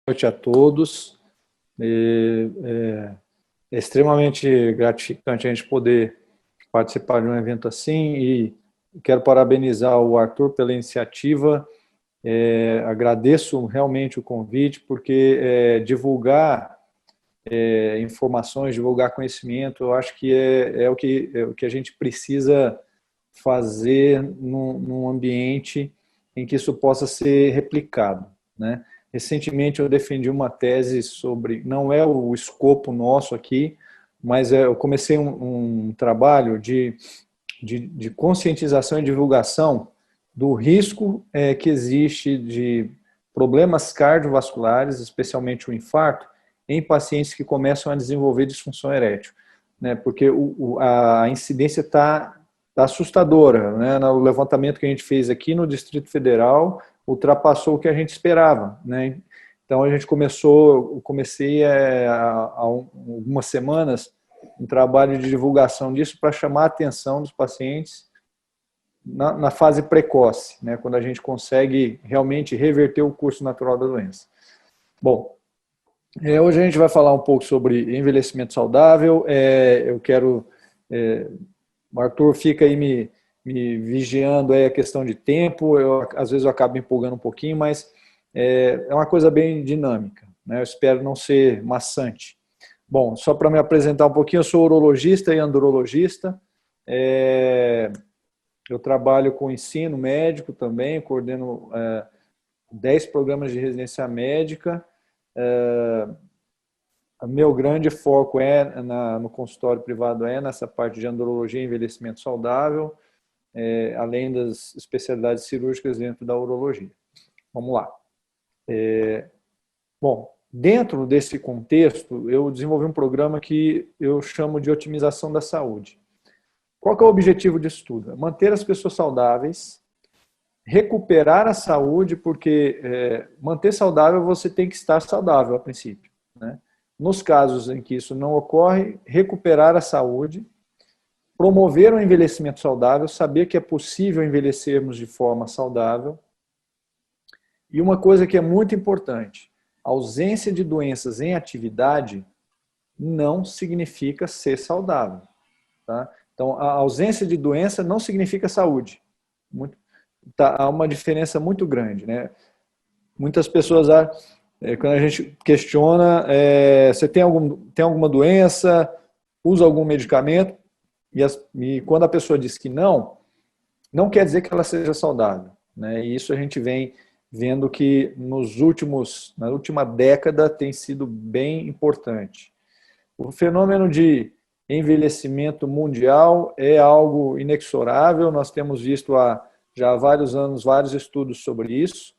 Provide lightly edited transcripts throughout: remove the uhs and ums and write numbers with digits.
noite a todos. É extremamente gratificante a gente poder participar de um evento assim e quero parabenizar o Arthur pela iniciativa. Agradeço realmente o convite, porque divulgar informações, divulgar conhecimento, eu acho que é o que a gente precisa fazer num ambiente em que isso possa ser replicado, né? Recentemente eu defendi uma tese sobre, não é o escopo nosso aqui, mas eu comecei um trabalho de conscientização e divulgação do risco que existe de problemas cardiovasculares, especialmente o infarto, em pacientes que começam a desenvolver disfunção erétil, né? Porque a incidência está assustadora, né? No levantamento que a gente fez aqui no Distrito Federal, ultrapassou o que a gente esperava, né? Então a gente comecei há algumas semanas um trabalho de divulgação disso para chamar a atenção dos pacientes na fase precoce, né? Quando a gente consegue realmente reverter o curso natural da doença. Bom, hoje a gente vai falar um pouco sobre envelhecimento saudável. Eu quero... o Arthur fica aí me vigiando a questão de tempo, às vezes eu acabo me empolgando um pouquinho, mas é uma coisa bem dinâmica, né? Eu espero não ser maçante. Bom, só para me apresentar um pouquinho, eu sou urologista e andrologista, eu trabalho com ensino médico também, coordeno 10 programas de residência médica. Meu grande foco no consultório privado nessa parte de andrologia e envelhecimento saudável, além das especialidades cirúrgicas dentro da urologia. Vamos lá. Bom, dentro desse contexto, eu desenvolvi um programa que eu chamo de otimização da saúde. Qual que é o objetivo disso tudo? Manter as pessoas saudáveis, recuperar a saúde, porque manter saudável você tem que estar saudável a princípio, né? Nos casos em que isso não ocorre, recuperar a saúde, promover um envelhecimento saudável, saber que é possível envelhecermos de forma saudável. E uma coisa que é muito importante, a ausência de doenças em atividade não significa ser saudável, tá? Então, a ausência de doença não significa saúde. Há uma diferença muito grande, né? Muitas pessoas, quando a gente questiona, você tem alguma doença, usa algum medicamento, e quando a pessoa diz que não quer dizer que ela seja saudável, né? E isso a gente vem vendo que na última década tem sido bem importante. O fenômeno de envelhecimento mundial é algo inexorável, nós temos visto já há vários anos vários estudos sobre isso.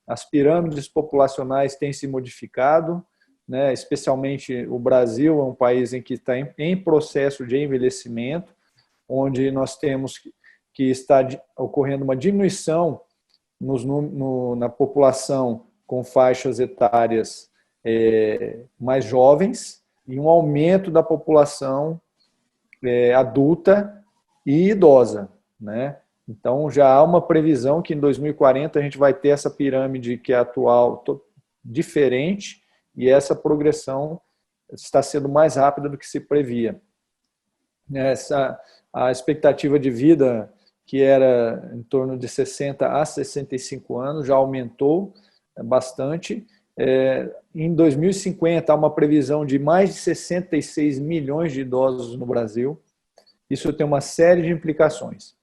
As pirâmides populacionais têm se modificado, né? Especialmente o Brasil é um país em que está em processo de envelhecimento, onde nós temos que está ocorrendo uma diminuição na população com faixas etárias mais jovens e um aumento da população adulta e idosa, né? Então, já há uma previsão que em 2040 a gente vai ter essa pirâmide que é atual diferente e essa progressão está sendo mais rápida do que se previa. A expectativa de vida, que era em torno de 60 a 65 anos, já aumentou bastante. Em 2050, há uma previsão de mais de 66 milhões de idosos no Brasil. Isso tem uma série de implicações.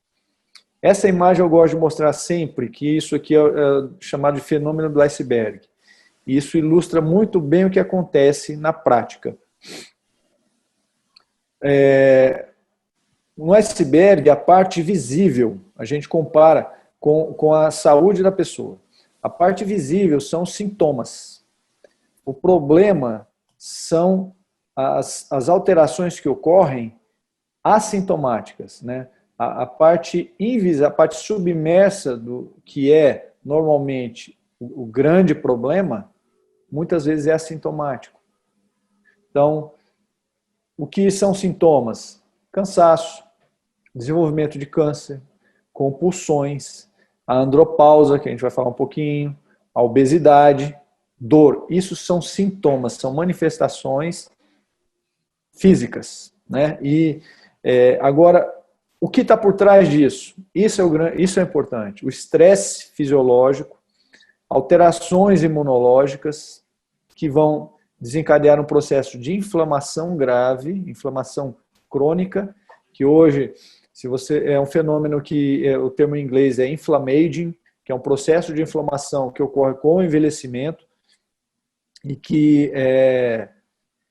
Essa imagem eu gosto de mostrar sempre, que isso aqui é chamado de fenômeno do iceberg. E isso ilustra muito bem o que acontece na prática. No iceberg, a parte visível, a gente compara com a saúde da pessoa. A parte visível são os sintomas. O problema são as alterações que ocorrem assintomáticas, né? A parte invisível, a parte submersa do que é normalmente o grande problema, muitas vezes é assintomático. Então, o que são sintomas? Cansaço, desenvolvimento de câncer, compulsões, a andropausa, que a gente vai falar um pouquinho, a obesidade, dor. Isso são sintomas, são manifestações físicas, né? E agora, o que está por trás disso? Isso é importante. O estresse fisiológico, alterações imunológicas que vão desencadear um processo de inflamação grave, inflamação crônica, que hoje, se você é um fenômeno que o termo em inglês é inflammaging, que é um processo de inflamação que ocorre com o envelhecimento e que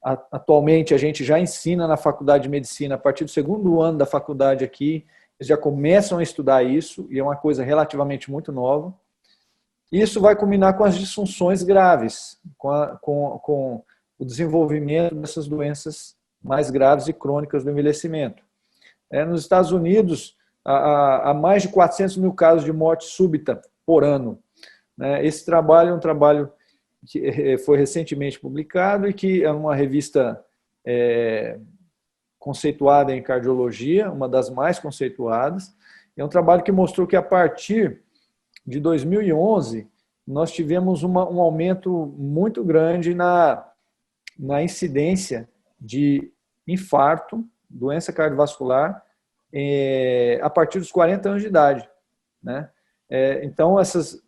atualmente a gente já ensina na faculdade de medicina, a partir do segundo ano da faculdade aqui, eles já começam a estudar isso, e é uma coisa relativamente muito nova. Isso vai culminar com as disfunções graves, com o desenvolvimento dessas doenças mais graves e crônicas do envelhecimento. Nos Estados Unidos, há mais de 400 mil casos de morte súbita por ano. Esse trabalho é um trabalho que foi recentemente publicado e que é uma revista conceituada em cardiologia, uma das mais conceituadas. É um trabalho que mostrou que a partir de 2011 nós tivemos um aumento muito grande na incidência de infarto, doença cardiovascular, a partir dos 40 anos de idade, né? Então,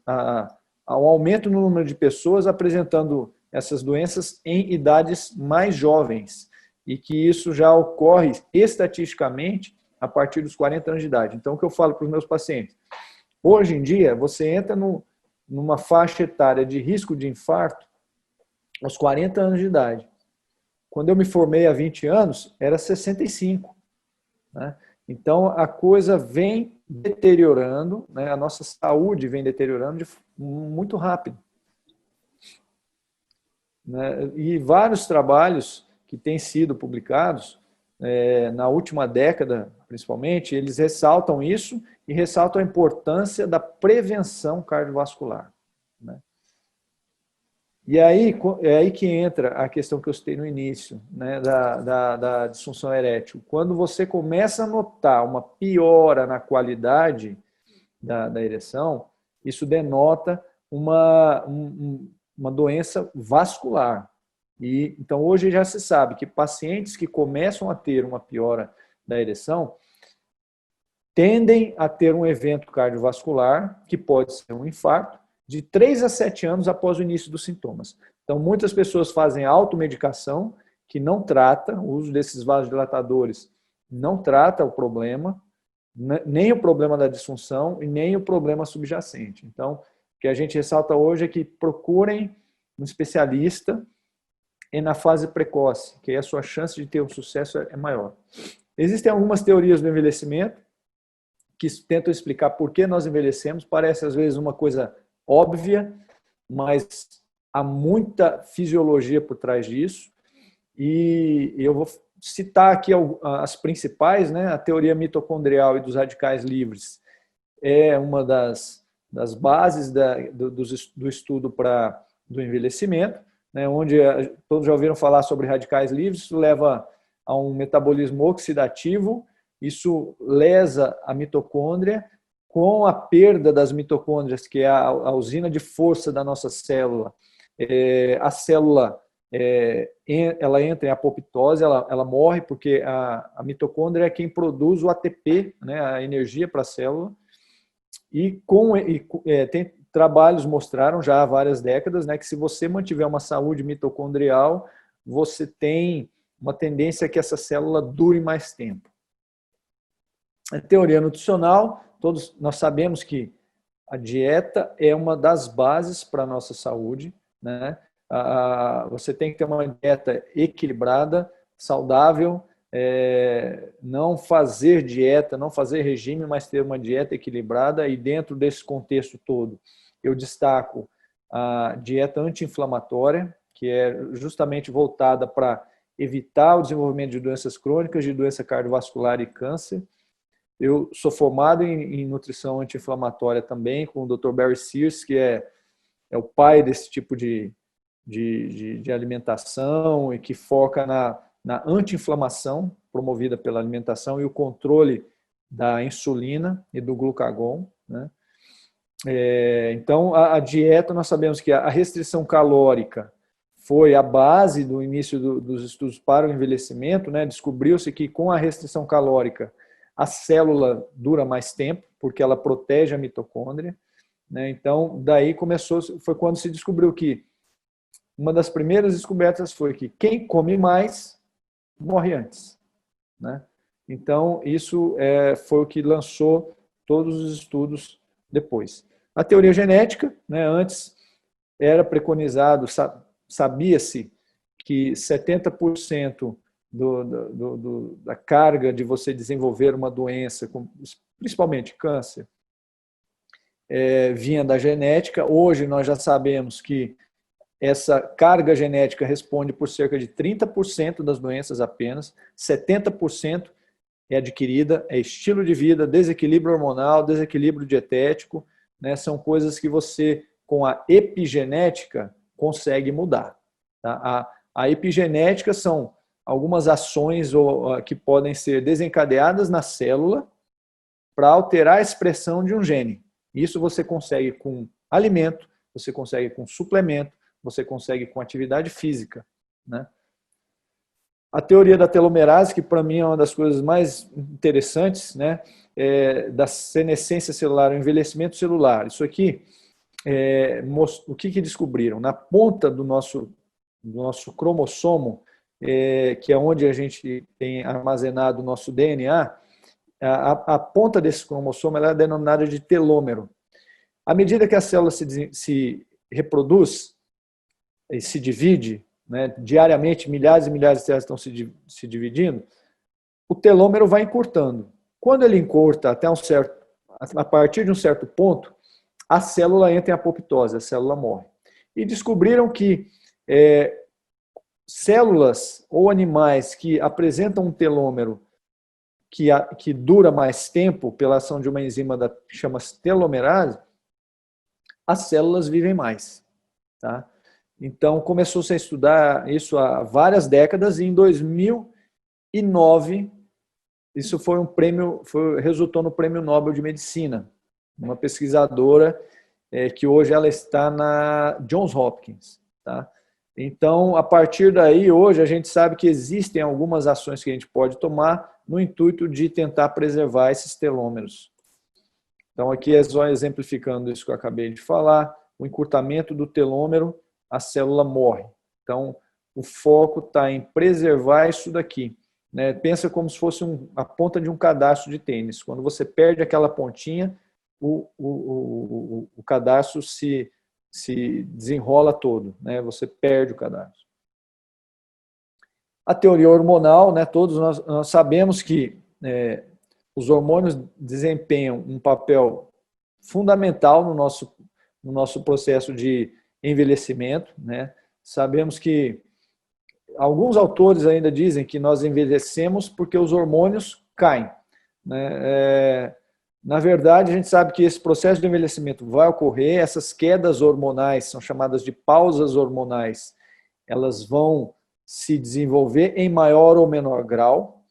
há um aumento no número de pessoas apresentando essas doenças em idades mais jovens e que isso já ocorre estatisticamente a partir dos 40 anos de idade. Então, o que eu falo para os meus pacientes? Hoje em dia, você entra numa faixa etária de risco de infarto aos 40 anos de idade. Quando eu me formei há 20 anos, era 65. Né? Então, a coisa vem deteriorando, né? A nossa saúde vem deteriorando muito rápido. Né? E vários trabalhos que têm sido publicados, na última década, principalmente, eles ressaltam isso e ressaltam a importância da prevenção cardiovascular. Né? E aí, é aí que entra a questão que eu citei no início, né, da disfunção erétil. Quando você começa a notar uma piora na qualidade da ereção, isso denota uma doença vascular. E, então, hoje já se sabe que pacientes que começam a ter uma piora da ereção tendem a ter um evento cardiovascular, que pode ser um infarto, de 3 a 7 anos após o início dos sintomas. Então, muitas pessoas fazem automedicação, que não trata, o uso desses vasodilatadores não trata o problema, nem o problema da disfunção e nem o problema subjacente. Então, o que a gente ressalta hoje é que procurem um especialista na fase precoce, que aí a sua chance de ter um sucesso é maior. Existem algumas teorias do envelhecimento que tentam explicar por que nós envelhecemos. Parece, às vezes, uma coisa óbvia, mas há muita fisiologia por trás disso. E eu vou citar aqui as principais, né? A teoria mitocondrial e dos radicais livres é uma das bases do estudo do envelhecimento, né? Onde todos já ouviram falar sobre radicais livres. Isso leva a um metabolismo oxidativo, isso lesa a mitocôndria. Com a perda das mitocôndrias, que é a usina de força da nossa célula, a célula ela entra em apoptose, ela morre, porque a mitocôndria é quem produz o ATP, né, a energia para a célula. E tem trabalhos mostraram já há várias décadas, né, que se você mantiver uma saúde mitocondrial, você tem uma tendência que essa célula dure mais tempo. A teoria nutricional, todos nós sabemos que a dieta é uma das bases para a nossa saúde, né? Você tem que ter uma dieta equilibrada, saudável, não fazer dieta, não fazer regime, mas ter uma dieta equilibrada. E dentro desse contexto todo, eu destaco a dieta anti-inflamatória, que é justamente voltada para evitar o desenvolvimento de doenças crônicas, de doença cardiovascular e câncer. Eu sou formado em nutrição anti-inflamatória também, com o Dr. Barry Sears, que é o pai desse tipo de alimentação e que foca na anti-inflamação promovida pela alimentação e o controle da insulina e do glucagon, né? Então, a dieta, nós sabemos que a restrição calórica foi a base do início dos estudos para o envelhecimento, né? Descobriu-se que com a restrição calórica a célula dura mais tempo, porque ela protege a mitocôndria, né? Então, daí foi quando se descobriu que uma das primeiras descobertas foi que quem come mais morre antes, né? Então, isso foi o que lançou todos os estudos depois. A teoria genética, né, antes era preconizado, sabia-se que 70% da carga de você desenvolver uma doença, principalmente câncer, vinha da genética. Hoje nós já sabemos que essa carga genética responde por cerca de 30% das doenças apenas, 70% é adquirida, é estilo de vida, desequilíbrio hormonal, desequilíbrio dietético, né? São coisas que você, com a epigenética, consegue mudar. Tá? A epigenética são algumas ações que podem ser desencadeadas na célula para alterar a expressão de um gene. Isso você consegue com alimento, você consegue com suplemento, você consegue com atividade física, né? A teoria da telomerase, que para mim é uma das coisas mais interessantes, né, da senescência celular, o envelhecimento celular. Isso aqui, o que descobriram? Na ponta do nosso cromossomo, que é onde a gente tem armazenado o nosso DNA, a ponta desse cromossomo ela é denominada de telômero. À medida que a célula se reproduz e se divide, né, diariamente, milhares e milhares de células estão se dividindo, o telômero vai encurtando. Quando ele encurta a partir de um certo ponto, a célula entra em apoptose, a célula morre. E descobriram que células ou animais que apresentam um telômero que dura mais tempo pela ação de uma enzima que chama-se telomerase, as células vivem mais. Tá? Então, começou-se a estudar isso há várias décadas e em 2009, isso foi resultou no Prêmio Nobel de Medicina, uma pesquisadora que hoje ela está na Johns Hopkins. Tá? Então, a partir daí, hoje a gente sabe que existem algumas ações que a gente pode tomar no intuito de tentar preservar esses telômeros. Então, aqui é só exemplificando isso que eu acabei de falar, o encurtamento do telômero, a célula morre. Então, o foco está em preservar isso daqui. Né? Pensa como se fosse a ponta de um cadarço de tênis. Quando você perde aquela pontinha, o cadarço se desenrola todo. Né? Você perde o cadarço. A teoria hormonal, né? Todos nós sabemos que os hormônios desempenham um papel fundamental no nosso processo de envelhecimento, né? Sabemos que alguns autores ainda dizem que nós envelhecemos porque os hormônios caem, né? Na verdade, a gente sabe que esse processo de envelhecimento vai ocorrer, essas quedas hormonais são chamadas de pausas hormonais, elas vão se desenvolver em maior ou menor grau,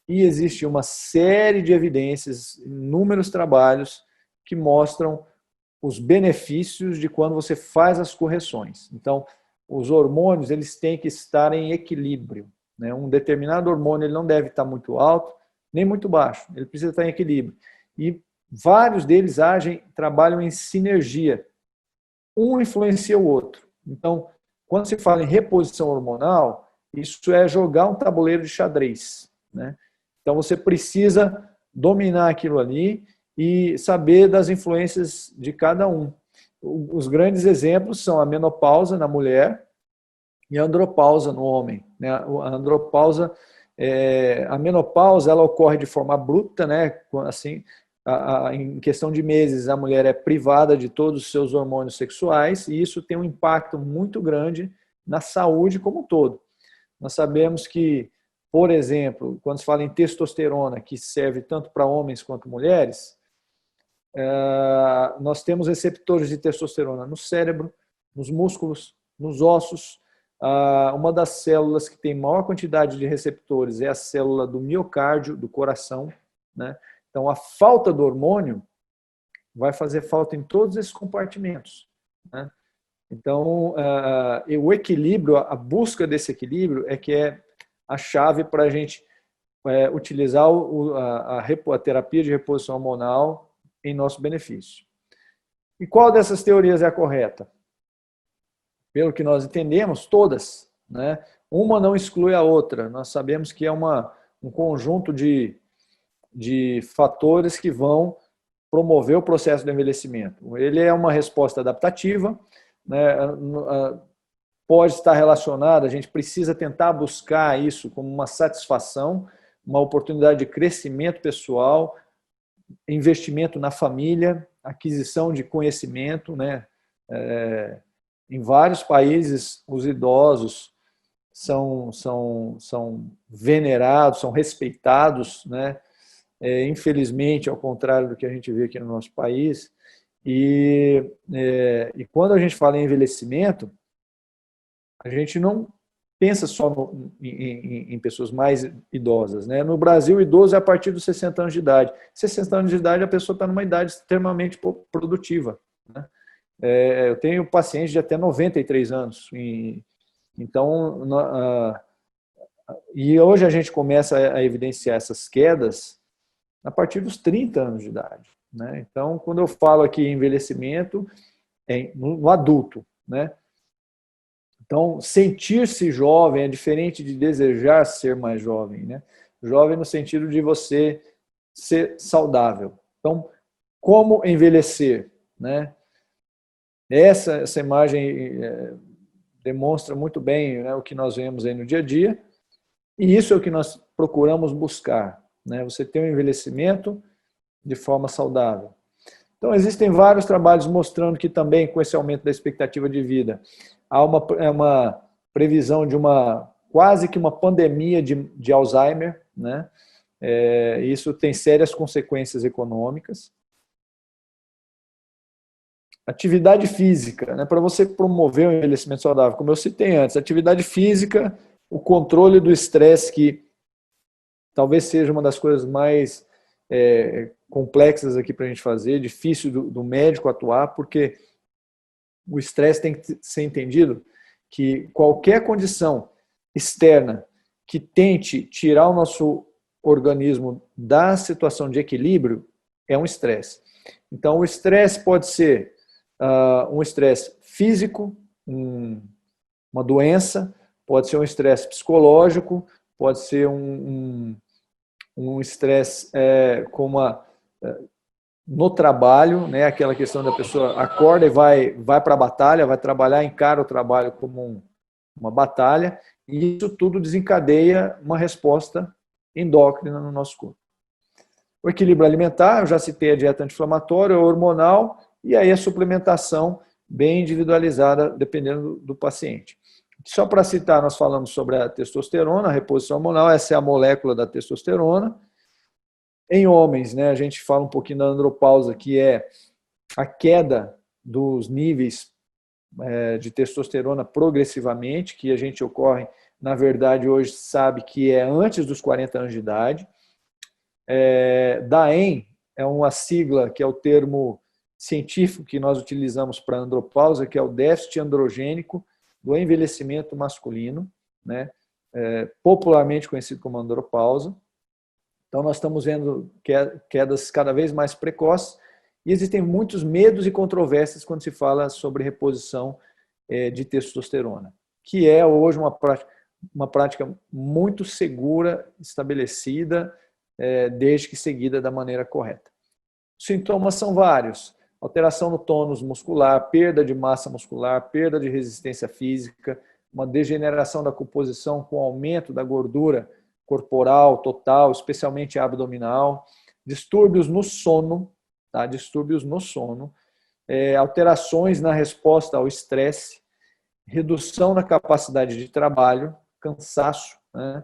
e existe uma série de evidências, inúmeros trabalhos que mostram os benefícios de quando você faz as correções. Então, os hormônios eles têm que estar em equilíbrio. Né? Um determinado hormônio ele não deve estar muito alto, nem muito baixo. Ele precisa estar em equilíbrio. E vários deles trabalham em sinergia. Um influencia o outro. Então, quando se fala em reposição hormonal, isso é jogar um tabuleiro de xadrez. Né? Então, você precisa dominar aquilo ali e saber das influências de cada um. Os grandes exemplos são a menopausa na mulher e a andropausa no homem. A menopausa ela ocorre de forma abrupta, né? Assim, em questão de meses a mulher é privada de todos os seus hormônios sexuais e isso tem um impacto muito grande na saúde como um todo. Nós sabemos que, por exemplo, quando se fala em testosterona, que serve tanto para homens quanto mulheres, nós temos receptores de testosterona no cérebro, nos músculos, nos ossos. Uma das células que tem maior quantidade de receptores é a célula do miocárdio, do coração. Né? Então, a falta do hormônio vai fazer falta em todos esses compartimentos, né? Então, o equilíbrio, a busca desse equilíbrio é que é a chave para a gente utilizar a terapia de reposição hormonal em nosso benefício. E qual dessas teorias é a correta? Pelo que nós entendemos, todas, né? Uma não exclui a outra. Nós sabemos que é um conjunto de fatores que vão promover o processo de envelhecimento. Ele é uma resposta adaptativa, né? Pode estar relacionado, a gente precisa tentar buscar isso como uma satisfação, uma oportunidade de crescimento pessoal, investimento na família, aquisição de conhecimento, né? Em vários países, os idosos são venerados, são respeitados, né? Infelizmente, ao contrário do que a gente vê aqui no nosso país. E quando a gente fala em envelhecimento, a gente não pensa só em pessoas mais idosas, né? No Brasil, o idoso é a partir dos 60 anos de idade. 60 anos de idade, a pessoa está numa idade extremamente produtiva, né? Eu tenho pacientes de até 93 anos. Então, e hoje a gente começa a evidenciar essas quedas a partir dos 30 anos de idade, né? Então, quando eu falo aqui em envelhecimento, no adulto, né? Então, sentir-se jovem é diferente de desejar ser mais jovem, né? Jovem no sentido de você ser saudável. Então, como envelhecer, né? Essa imagem demonstra muito bem, né, o que nós vemos aí no dia a dia, e isso é o que nós procuramos buscar, né? Você ter um envelhecimento de forma saudável. Então, existem vários trabalhos mostrando que também, com esse aumento da expectativa de vida, há uma previsão de quase que uma pandemia de Alzheimer, né? Isso tem sérias consequências econômicas. Atividade física, né? Para você promover o envelhecimento saudável, como eu citei antes, atividade física, o controle do estresse, que talvez seja uma das coisas mais complexas aqui para a gente fazer, difícil do médico atuar, porque o estresse tem que ser entendido que qualquer condição externa que tente tirar o nosso organismo da situação de equilíbrio é um estresse. Então, o estresse pode ser um estresse físico, uma doença, pode ser um estresse psicológico, pode ser um estresse no trabalho, né? Aquela questão da pessoa acorda e vai para a batalha, vai trabalhar, encara o trabalho como uma batalha, e isso tudo desencadeia uma resposta endócrina no nosso corpo. O equilíbrio alimentar, eu já citei a dieta anti-inflamatória, hormonal, e aí a suplementação bem individualizada, dependendo do paciente. Só para citar, nós falamos sobre a testosterona, a reposição hormonal, essa é a molécula da testosterona. Em homens, né, a gente fala um pouquinho da andropausa, que é a queda dos níveis de testosterona progressivamente, que a gente ocorre, na verdade, hoje sabe que é antes dos 40 anos de idade. DAEM é uma sigla que é o termo científico que nós utilizamos para andropausa, que é o déficit androgênico do envelhecimento masculino, né? Popularmente conhecido como andropausa. Então, nós estamos vendo quedas cada vez mais precoces e existem muitos medos e controvérsias quando se fala sobre reposição de testosterona, que é hoje uma prática muito segura, estabelecida, desde que seguida da maneira correta. Os sintomas são vários: alteração no tônus muscular, perda de massa muscular, perda de resistência física, uma degeneração da composição com aumento da gordura corporal total, especialmente abdominal, distúrbios no sono, tá? Distúrbios no sono, alterações na resposta ao estresse, redução na capacidade de trabalho, cansaço, né?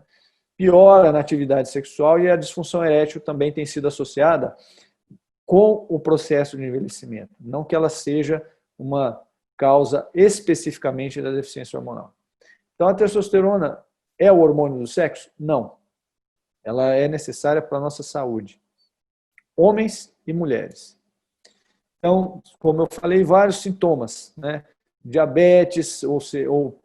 Piora na atividade sexual, e a disfunção erétil também tem sido associada com o processo de envelhecimento, não que ela seja uma causa especificamente da deficiência hormonal. Então, a testosterona é o hormônio do sexo? Não. Ela é necessária para a nossa saúde. Homens e mulheres. Então, como eu falei, vários sintomas, né? Diabetes, ou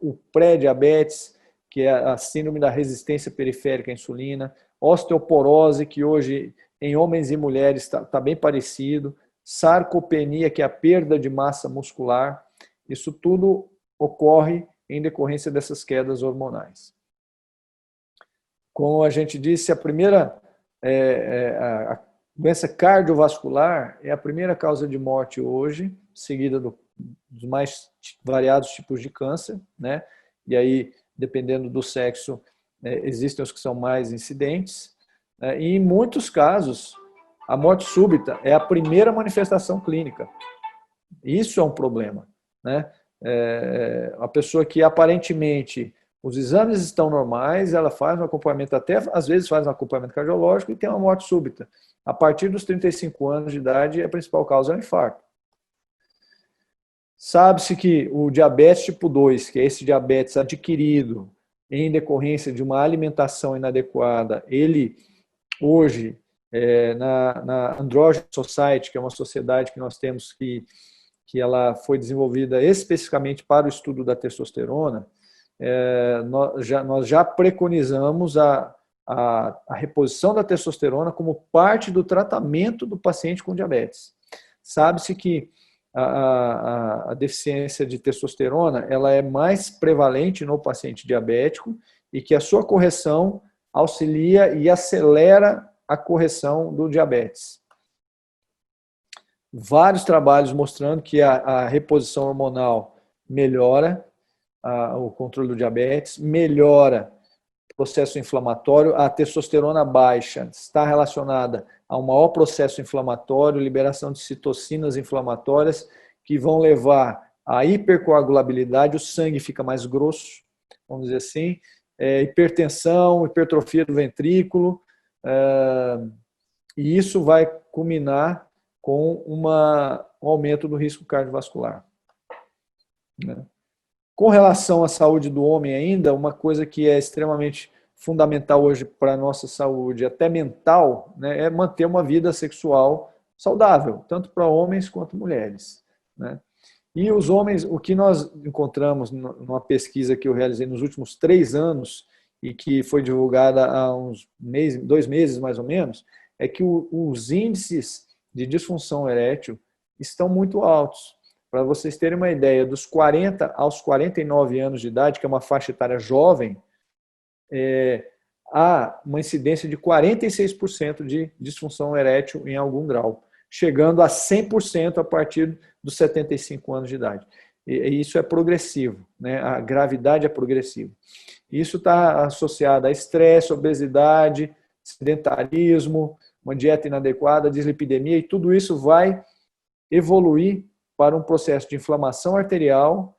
o pré-diabetes, que é a síndrome da resistência periférica à insulina, osteoporose, que hoje em homens e mulheres está bem parecido, sarcopenia, que é a perda de massa muscular. Isso tudo ocorre em decorrência dessas quedas hormonais. Como a gente disse, a doença cardiovascular é a primeira causa de morte hoje, seguida dos mais variados tipos de câncer, né? E aí, dependendo do sexo, existem os que são mais incidentes. E em muitos casos, a morte súbita é a primeira manifestação clínica. Isso é um problema, né? A pessoa que aparentemente os exames estão normais, ela faz um acompanhamento, até às vezes faz um acompanhamento cardiológico e tem uma morte súbita. A partir dos 35 anos de idade, a principal causa é o infarto. Sabe-se que o diabetes tipo 2, que é esse diabetes adquirido em decorrência de uma alimentação inadequada, ele hoje, na Androgen Society, que é uma sociedade que nós temos que ela foi desenvolvida especificamente para o estudo da testosterona, nós já preconizamos a reposição da testosterona como parte do tratamento do paciente com diabetes. Sabe-se que a deficiência de testosterona ela é mais prevalente no paciente diabético e que a sua correção auxilia e acelera a correção do diabetes. Vários trabalhos mostrando que a reposição hormonal melhora o controle do diabetes, melhora o processo inflamatório, a testosterona baixa está relacionada a um maior processo inflamatório, liberação de citocinas inflamatórias que vão levar à hipercoagulabilidade, o sangue fica mais grosso, vamos dizer assim, hipertensão, hipertrofia do ventrículo, e isso vai culminar com um aumento do risco cardiovascular. Com relação à saúde do homem ainda, uma coisa que é extremamente fundamental hoje para a nossa saúde, até mental, né, é manter uma vida sexual saudável, tanto para homens quanto mulheres. Né? E os homens, o que nós encontramos numa pesquisa que eu realizei nos últimos 3 anos e que foi divulgada há uns 2 meses mais ou menos, é que os índices de disfunção erétil estão muito altos. Para vocês terem uma ideia, dos 40 aos 49 anos de idade, que é uma faixa etária jovem, há uma incidência de 46% de disfunção erétil em algum grau, chegando a 100% a partir dos 75 anos de idade. E isso é progressivo, né? A gravidade é progressiva. Isso está associado a estresse, obesidade, sedentarismo, uma dieta inadequada, dislipidemia, e tudo isso vai evoluir para um processo de inflamação arterial,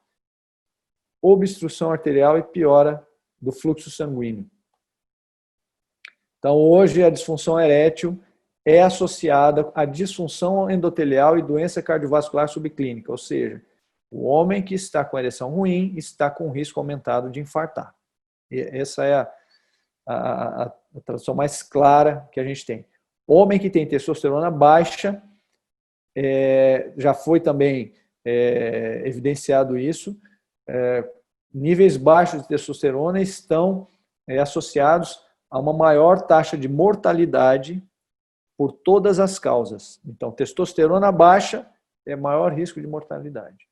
obstrução arterial e piora do fluxo sanguíneo. Então, hoje, a disfunção erétil é associada à disfunção endotelial e doença cardiovascular subclínica, ou seja, o homem que está com ereção ruim está com risco aumentado de infartar. E essa é a tradução mais clara que a gente tem. Homem que tem testosterona baixa, já foi também evidenciado isso, níveis baixos de testosterona estão associados a uma maior taxa de mortalidade por todas as causas. Então, testosterona baixa é maior risco de mortalidade.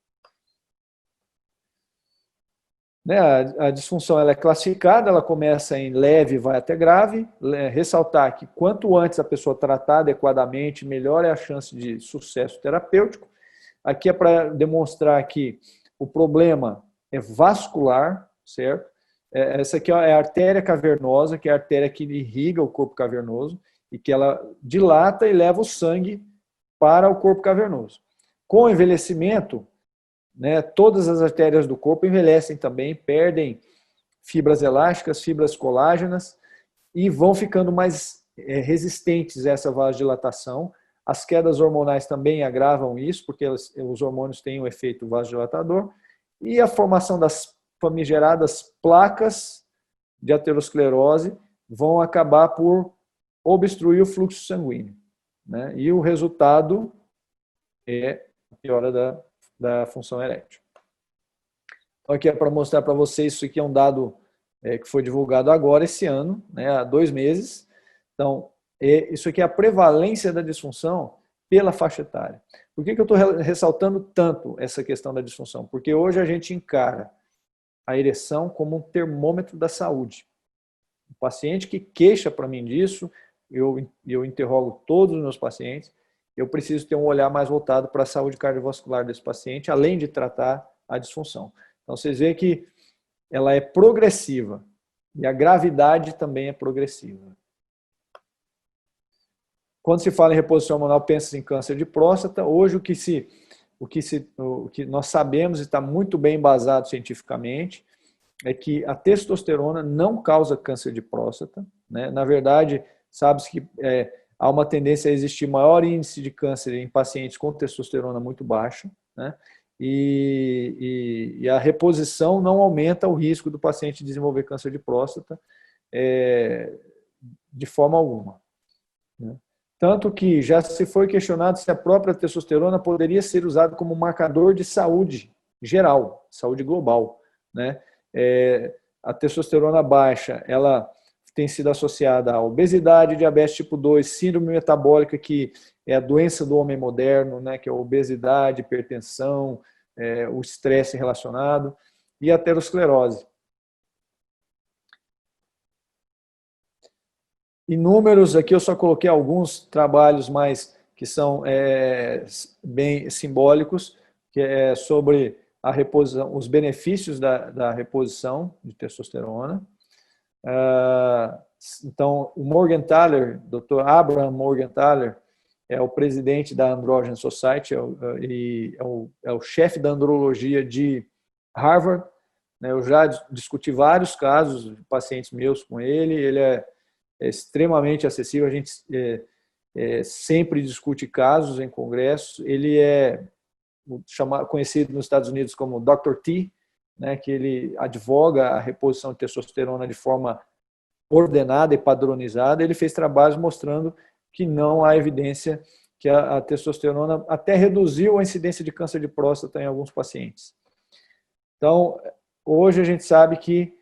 A disfunção ela é classificada, ela começa em leve e vai até grave. Ressaltar que quanto antes a pessoa tratar adequadamente, melhor é a chance de sucesso terapêutico. Aqui é para demonstrar que o problema é vascular, certo? Essa aqui é a artéria cavernosa, que é a artéria que irriga o corpo cavernoso e que ela dilata e leva o sangue para o corpo cavernoso. Com o envelhecimento, todas as artérias do corpo envelhecem também, perdem fibras elásticas, fibras colágenas e vão ficando mais resistentes a essa vasodilatação. As quedas hormonais também agravam isso, porque os hormônios têm um efeito vasodilatador. E a formação das famigeradas placas de aterosclerose vão acabar por obstruir o fluxo sanguíneo. E o resultado é a piora da função erétil. Então, aqui é para mostrar para vocês, isso aqui é um dado que foi divulgado agora, esse ano, né, há 2 meses. Então, isso aqui é a prevalência da disfunção pela faixa etária. Por que eu estou ressaltando tanto essa questão da disfunção? Porque hoje a gente encara a ereção como um termômetro da saúde. O paciente que queixa para mim disso, eu interrogo todos os meus pacientes, eu preciso ter um olhar mais voltado para a saúde cardiovascular desse paciente, além de tratar a disfunção. Então, vocês veem que ela é progressiva e a gravidade também é progressiva. Quando se fala em reposição hormonal, pensa em câncer de próstata. Hoje, o que nós sabemos e está muito bem embasado cientificamente é que a testosterona não causa câncer de próstata, né? Na verdade, sabe-se que há uma tendência a existir maior índice de câncer em pacientes com testosterona muito baixa, né? E a reposição não aumenta o risco do paciente desenvolver câncer de próstata de forma alguma, né? Tanto que já se foi questionado se a própria testosterona poderia ser usada como marcador de saúde geral, saúde global, né? A testosterona baixa, ela tem sido associada à obesidade, diabetes tipo 2, síndrome metabólica, que é a doença do homem moderno, né? Que é a obesidade, hipertensão, o estresse relacionado, e a aterosclerose. Inúmeros, aqui eu só coloquei alguns trabalhos mais que são bem simbólicos, que é sobre a reposição, os benefícios da reposição de testosterona. Então, o Morgenthaler, Dr. Abraham Morgenthaler, é o presidente da Androgen Society e é o chefe da andrologia de Harvard. Eu já discuti vários casos de pacientes meus com ele, ele é extremamente acessível, a gente sempre discute casos em congressos. Ele é conhecido nos Estados Unidos como Dr. T, né, que ele advoga a reposição de testosterona de forma ordenada e padronizada. Ele fez trabalhos mostrando que não há evidência que a testosterona até reduziu a incidência de câncer de próstata em alguns pacientes. Então, hoje a gente sabe que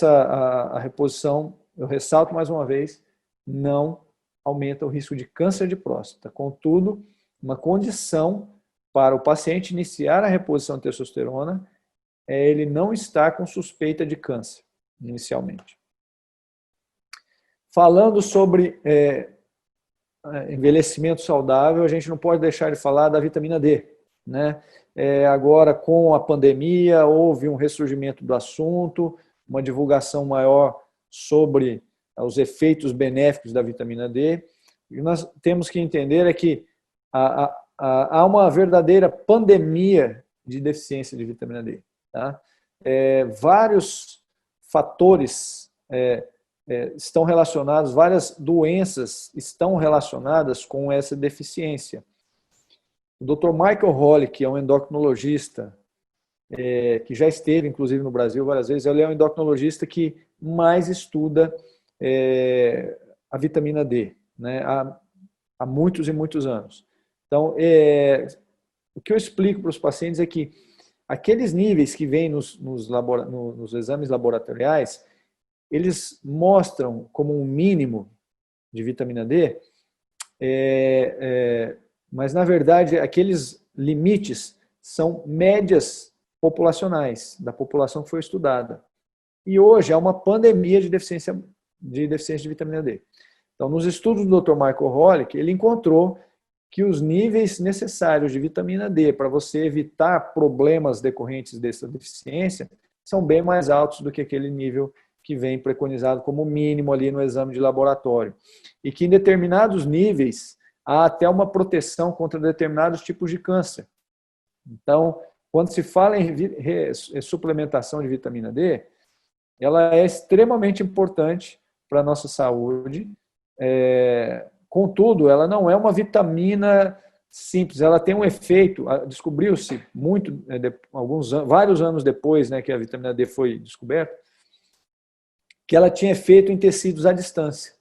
a reposição, eu ressalto mais uma vez, não aumenta o risco de câncer de próstata. Contudo, uma condição para o paciente iniciar a reposição de testosterona é ele não estar com suspeita de câncer, inicialmente. Falando sobre envelhecimento saudável, a gente não pode deixar de falar da vitamina D, né? Agora, com a pandemia, houve um ressurgimento do assunto, uma divulgação maior sobre os efeitos benéficos da vitamina D. E nós temos que entender que há uma verdadeira pandemia de deficiência de vitamina D. Tá? Vários fatores estão relacionados, várias doenças estão relacionadas com essa deficiência. O Dr. Michael Holly, que é um endocrinologista, que já esteve, inclusive, no Brasil várias vezes, ele é um endocrinologista que mais estuda a vitamina D, né, há muitos e muitos anos. Então, o que eu explico para os pacientes é que aqueles níveis que vêm nos exames laboratoriais, eles mostram como um mínimo de vitamina D, mas, na verdade, aqueles limites são médias populacionais, da população que foi estudada. E hoje há uma pandemia de deficiência de vitamina D. Então, nos estudos do Dr. Michael Hollick, ele encontrou que os níveis necessários de vitamina D para você evitar problemas decorrentes dessa deficiência são bem mais altos do que aquele nível que vem preconizado como mínimo ali no exame de laboratório. E que em determinados níveis há até uma proteção contra determinados tipos de câncer. Então, quando se fala em suplementação de vitamina D, ela é extremamente importante para a nossa saúde. Contudo, ela não é uma vitamina simples, ela tem um efeito, descobriu-se vários anos depois, né, que a vitamina D foi descoberta, que ela tinha efeito em tecidos à distância.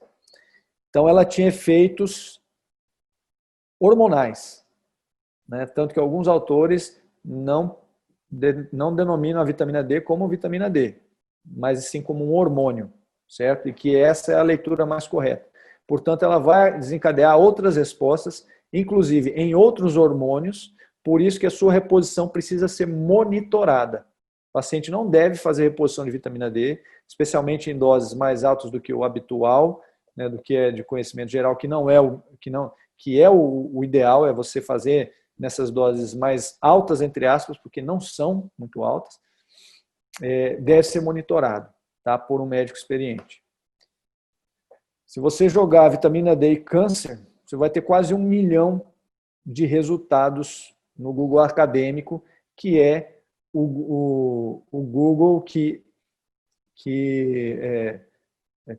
Então, ela tinha efeitos hormonais. né? Tanto que alguns autores não denominam a vitamina D como vitamina D, mas sim como um hormônio, certo? E que essa é a leitura mais correta. Portanto, ela vai desencadear outras respostas, inclusive em outros hormônios, por isso que a sua reposição precisa ser monitorada. O paciente não deve fazer reposição de vitamina D, especialmente em doses mais altas do que o habitual, né, do que é de conhecimento geral, que é o ideal, é você fazer nessas doses mais altas, entre aspas, porque não são muito altas, deve ser monitorado, tá, por um médico experiente. Se você jogar vitamina D e câncer, você vai ter quase 1 milhão de resultados no Google acadêmico, que é o Google que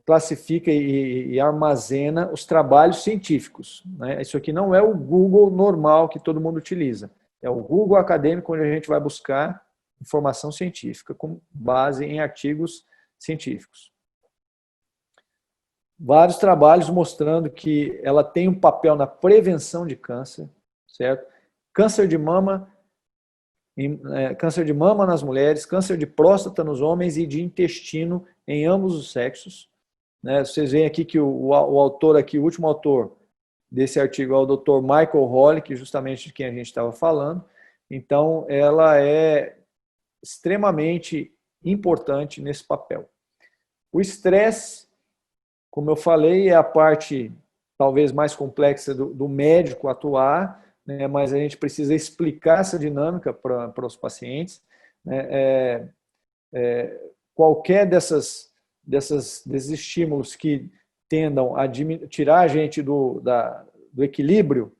classifica e armazena os trabalhos científicos, né? Isso aqui não é o Google normal que todo mundo utiliza. É o Google acadêmico, onde a gente vai buscar informação científica com base em artigos científicos. Vários trabalhos mostrando que ela tem um papel na prevenção de câncer, certo? Câncer de mama nas mulheres, câncer de próstata nos homens e de intestino em ambos os sexos. Né? Vocês veem aqui que o autor aqui, o último autor desse artigo é o Dr. Michael Holly, que justamente de quem a gente estava falando. Então, ela é extremamente importante nesse papel. O estresse, como eu falei, é a parte talvez mais complexa do médico atuar, né? Mas a gente precisa explicar essa dinâmica para os pacientes. Né? Qualquer desses estímulos que tendam a tirar a gente do equilíbrio,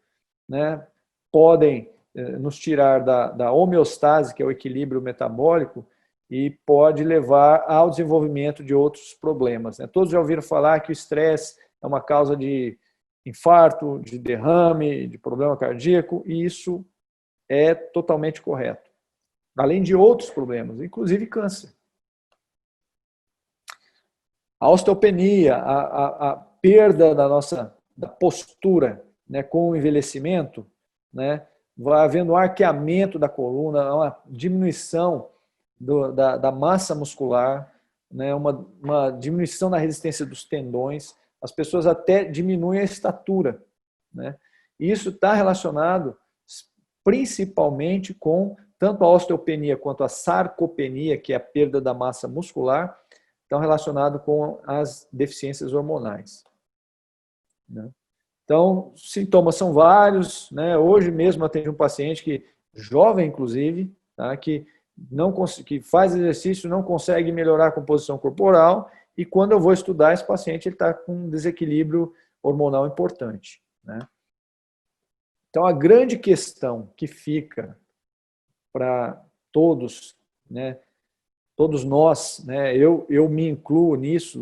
né, podem nos tirar da homeostase, que é o equilíbrio metabólico, e pode levar ao desenvolvimento de outros problemas. Né? Todos já ouviram falar que o estresse é uma causa de infarto, de derrame, de problema cardíaco, e isso é totalmente correto. Além de outros problemas, inclusive câncer. A osteopenia, a perda da postura, né, com o envelhecimento, né, vai havendo um arqueamento da coluna, uma diminuição da massa muscular, né, uma diminuição da resistência dos tendões, as pessoas até diminuem a estatura. Né? Isso está relacionado principalmente com tanto a osteopenia quanto a sarcopenia, que é a perda da massa muscular, estão relacionados com as deficiências hormonais. Né? Então, sintomas são vários. Né? Hoje mesmo eu atendi um paciente jovem inclusive, tá? que faz exercício, não consegue melhorar a composição corporal, e quando eu vou estudar esse paciente, ele está com um desequilíbrio hormonal importante. Né? Então, a grande questão que fica para todos, né, todos nós, né, eu me incluo nisso,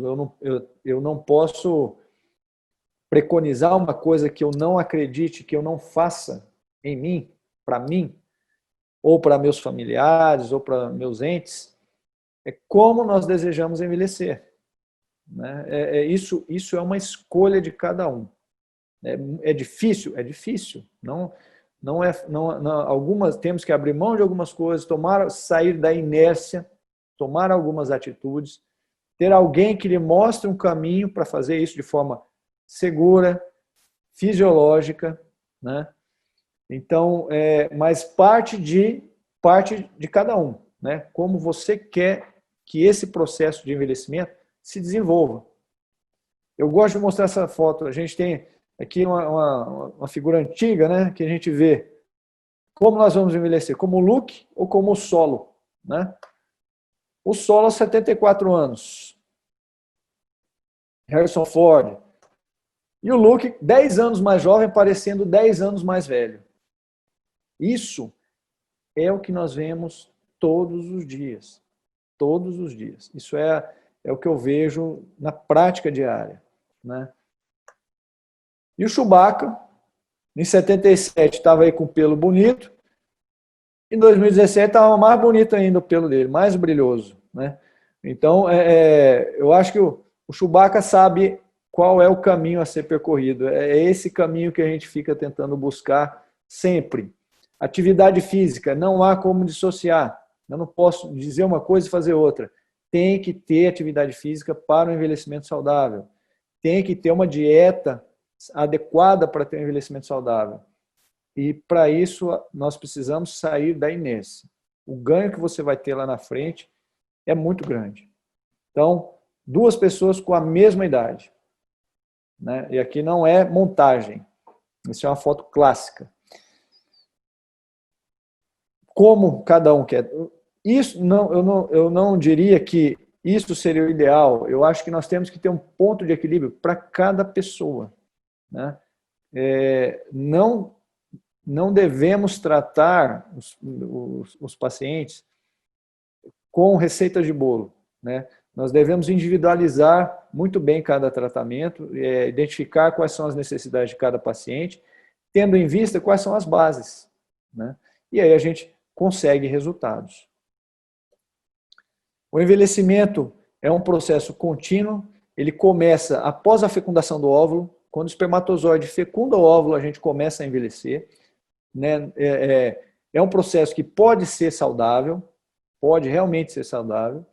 eu não posso preconizar uma coisa que eu não acredite, que eu não faça em mim, para mim, ou para meus familiares, ou para meus entes, é como nós desejamos envelhecer. Né? Isso é uma escolha de cada um. É difícil? É difícil. Temos que abrir mão de algumas coisas, sair da inércia, tomar algumas atitudes, ter alguém que lhe mostre um caminho para fazer isso de forma segura, fisiológica, né? Então, mas parte de cada um, né? Como você quer que esse processo de envelhecimento se desenvolva. Eu gosto de mostrar essa foto. A gente tem aqui uma figura antiga, né? Que a gente vê como nós vamos envelhecer, como o Luke ou como o Solo, né? O Solo aos 74 anos. Harrison Ford. E o Luke, 10 anos mais jovem, parecendo 10 anos mais velho. Isso é o que nós vemos todos os dias. Todos os dias. Isso é o que eu vejo na prática diária. Né? E o Chewbacca, em 77, estava aí com o pelo bonito. Em 2017, estava mais bonito ainda o pelo dele, mais brilhoso. Né? Então, eu acho que o Chewbacca sabe qual é o caminho a ser percorrido. É esse caminho que a gente fica tentando buscar sempre. Atividade física, não há como dissociar. Eu não posso dizer uma coisa e fazer outra. Tem que ter atividade física para o envelhecimento saudável. Tem que ter uma dieta adequada para ter um envelhecimento saudável. E para isso nós precisamos sair da inércia. O ganho que você vai ter lá na frente é muito grande. Então, duas pessoas com a mesma idade, né? E aqui não é montagem. Isso é uma foto clássica. Como cada um quer. Isso eu não diria que isso seria o ideal. Eu acho que nós temos que ter um ponto de equilíbrio para cada pessoa, né? Não devemos tratar os pacientes com receitas de bolo, né? Nós devemos individualizar muito bem cada tratamento, identificar quais são as necessidades de cada paciente, tendo em vista quais são as bases, né? E aí a gente consegue resultados. O envelhecimento é um processo contínuo, ele começa após a fecundação do óvulo. Quando o espermatozoide fecunda o óvulo, a gente começa a envelhecer, né? É um processo que pode ser saudável, pode realmente ser saudável,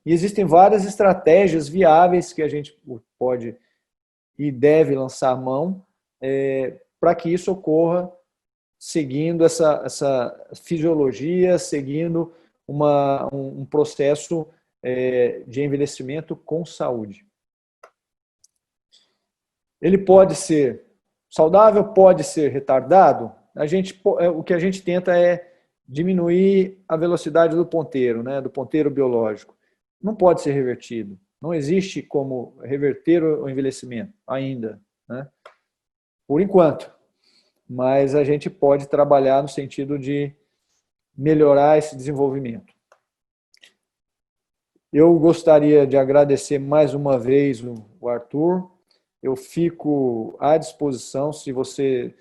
e existem várias estratégias viáveis que a gente pode e deve lançar mão para que isso ocorra seguindo essa fisiologia, seguindo um processo de envelhecimento com saúde. Ele pode ser saudável, pode ser retardado. O que a gente tenta é diminuir a velocidade do ponteiro, né, do ponteiro biológico. Não pode ser revertido. Não existe como reverter o envelhecimento ainda, né, por enquanto. Mas a gente pode trabalhar no sentido de melhorar esse desenvolvimento. Eu gostaria de agradecer mais uma vez o Arthur. Eu fico à disposição se você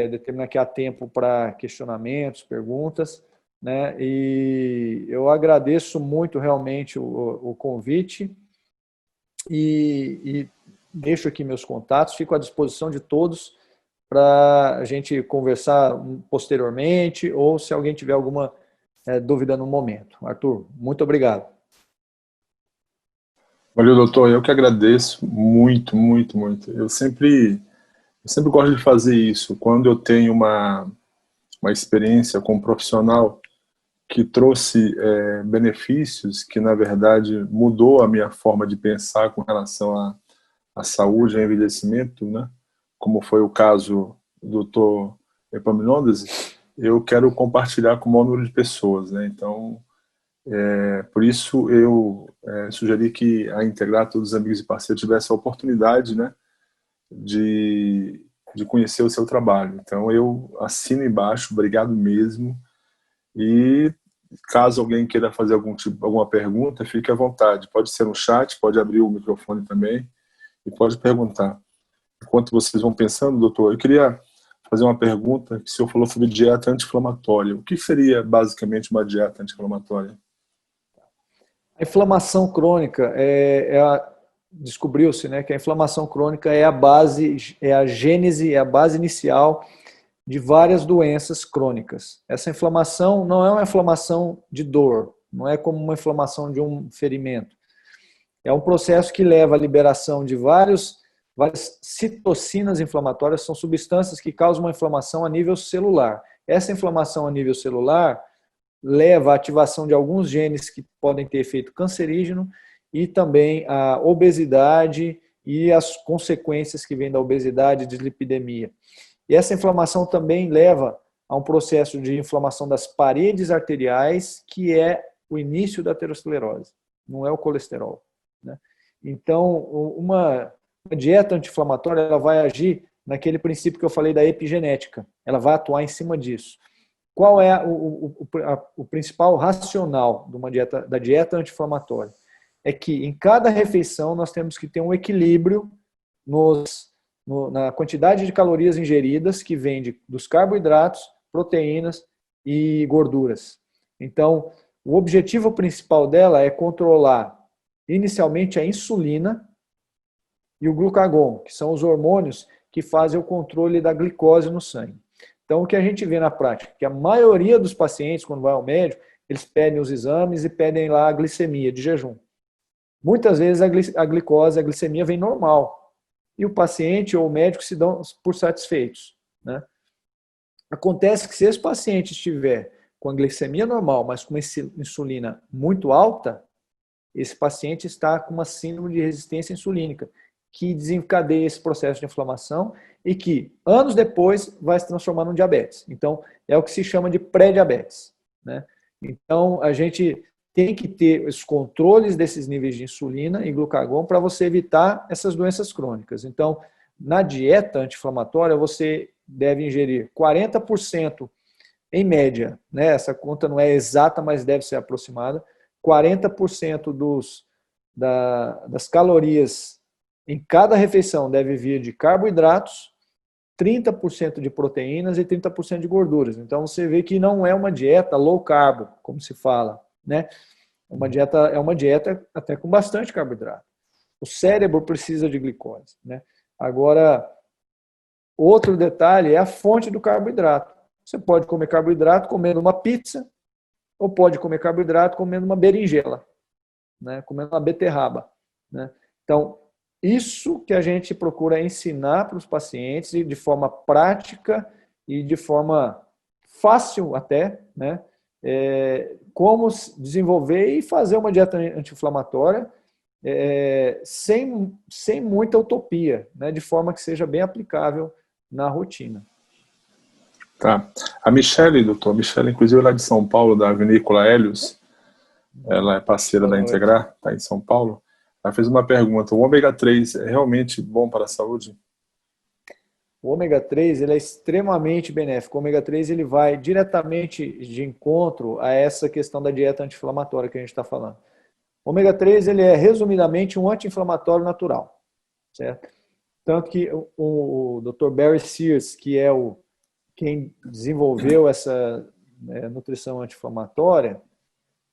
determinar que há tempo para questionamentos, perguntas, né? E eu agradeço muito realmente o convite e deixo aqui meus contatos, fico à disposição de todos para a gente conversar posteriormente ou se alguém tiver alguma dúvida no momento. Arthur, muito obrigado. Valeu, doutor. Eu que agradeço muito, muito, muito. Eu sempre gosto de fazer isso. Quando eu tenho uma experiência com um profissional que trouxe benefícios, que na verdade mudou a minha forma de pensar com relação à saúde e envelhecimento, né? Como foi o caso do Dr. Epaminondas, eu quero compartilhar com o maior número de pessoas, né? Então, por isso eu sugeri que a Integrar Todos os Amigos e Parceiros tivesse a oportunidade, né, de conhecer o seu trabalho. Então eu assino embaixo, obrigado mesmo, e caso alguém queira fazer alguma pergunta, fique à vontade, pode ser no chat, pode abrir o microfone também e pode perguntar. Enquanto vocês vão pensando, doutor, eu queria fazer uma pergunta, que o senhor falou sobre dieta anti-inflamatória. O que seria basicamente uma dieta anti-inflamatória? A inflamação crônica descobriu-se, né, que a inflamação crônica é a base, é a gênese, é a base inicial de várias doenças crônicas. Essa inflamação não é uma inflamação de dor, não é como uma inflamação de um ferimento. É um processo que leva à liberação de várias citocinas inflamatórias, são substâncias que causam uma inflamação a nível celular. Essa inflamação a nível celular leva à ativação de alguns genes que podem ter efeito cancerígeno e também a obesidade e as consequências que vêm da obesidade e dislipidemia. E essa inflamação também leva a um processo de inflamação das paredes arteriais, que é o início da aterosclerose, não é o colesterol, né? Então, uma dieta anti-inflamatória ela vai agir naquele princípio que eu falei da epigenética, ela vai atuar em cima disso. Qual é o principal racional da dieta anti-inflamatória? É que em cada refeição nós temos que ter um equilíbrio na quantidade de calorias ingeridas que vem dos carboidratos, proteínas e gorduras. Então, o objetivo principal dela é controlar inicialmente a insulina e o glucagon, que são os hormônios que fazem o controle da glicose no sangue. Então, o que a gente vê na prática? Que a maioria dos pacientes, quando vai ao médico, eles pedem os exames e pedem lá a glicemia de jejum. Muitas vezes a glicose, a glicemia vem normal. E o paciente ou o médico se dão por satisfeitos, né? Acontece que se esse paciente estiver com a glicemia normal, mas com uma insulina muito alta, esse paciente está com uma síndrome de resistência insulínica, que desencadeia esse processo de inflamação e que, anos depois, vai se transformar num diabetes. Então, é o que se chama de pré-diabetes, né? Então, a gente tem que ter os controles desses níveis de insulina e glucagon para você evitar essas doenças crônicas. Então, na dieta anti-inflamatória, você deve ingerir 40%, em média, né? Essa conta não é exata, mas deve ser aproximada, 40% das calorias em cada refeição deve vir de carboidratos, 30% de proteínas e 30% de gorduras. Então você vê que não é uma dieta low carb, como se fala, né? É uma dieta até com bastante carboidrato. O cérebro precisa de glicose, né? Agora, outro detalhe é a fonte do carboidrato. Você pode comer carboidrato comendo uma pizza, ou pode comer carboidrato comendo uma berinjela, né? Comendo uma beterraba, né? Então, isso que a gente procura ensinar para os pacientes de forma prática e de forma fácil até, né? Como desenvolver e fazer uma dieta anti-inflamatória sem muita utopia, né? De forma que seja bem aplicável na rotina. Tá. A Michele, doutor, inclusive lá de São Paulo, da Vinícola Hélios, ela é parceira da Integrar, está em São Paulo. Ela fez uma pergunta: o ômega 3 é realmente bom para a saúde? O ômega 3 ele é extremamente benéfico. O ômega 3 ele vai diretamente de encontro a essa questão da dieta anti-inflamatória que a gente está falando. O ômega 3 ele é resumidamente um anti-inflamatório natural, certo? Tanto que o Dr. Barry Sears, que é quem desenvolveu essa nutrição anti-inflamatória,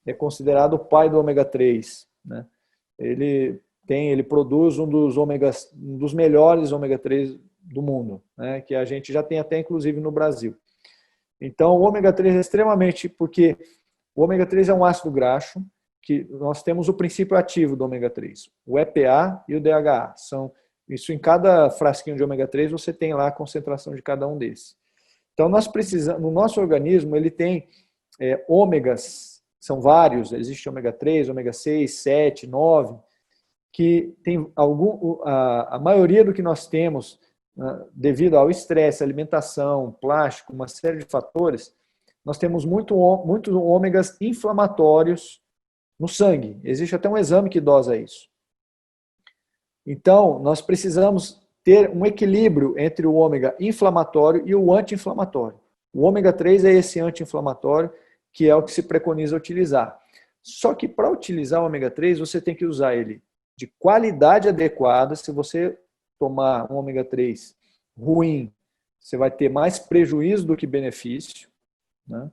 é considerado o pai do ômega 3, né? Ele produz um dos melhores ômega 3 do mundo, né? Que a gente já tem até inclusive no Brasil. Então o ômega 3 é extremamente, porque o ômega 3 é um ácido graxo, que nós temos o princípio ativo do ômega 3, o EPA e o DHA. Isso em cada frasquinho de ômega 3 você tem lá a concentração de cada um desses. Então nós precisamos, no nosso organismo ele tem ômegas, são vários, existe ômega 3, ômega 6, 7, 9, que tem a maioria do que nós temos, devido ao estresse, alimentação, plástico, uma série de fatores, nós temos muitos ômegas inflamatórios no sangue. Existe até um exame que dosa isso. Então, nós precisamos ter um equilíbrio entre o ômega inflamatório e o anti-inflamatório. O ômega 3 é esse anti-inflamatório, que é o que se preconiza utilizar. Só que para utilizar o ômega 3, você tem que usar ele de qualidade adequada. Se você tomar um ômega 3 ruim, você vai ter mais prejuízo do que benefício, né?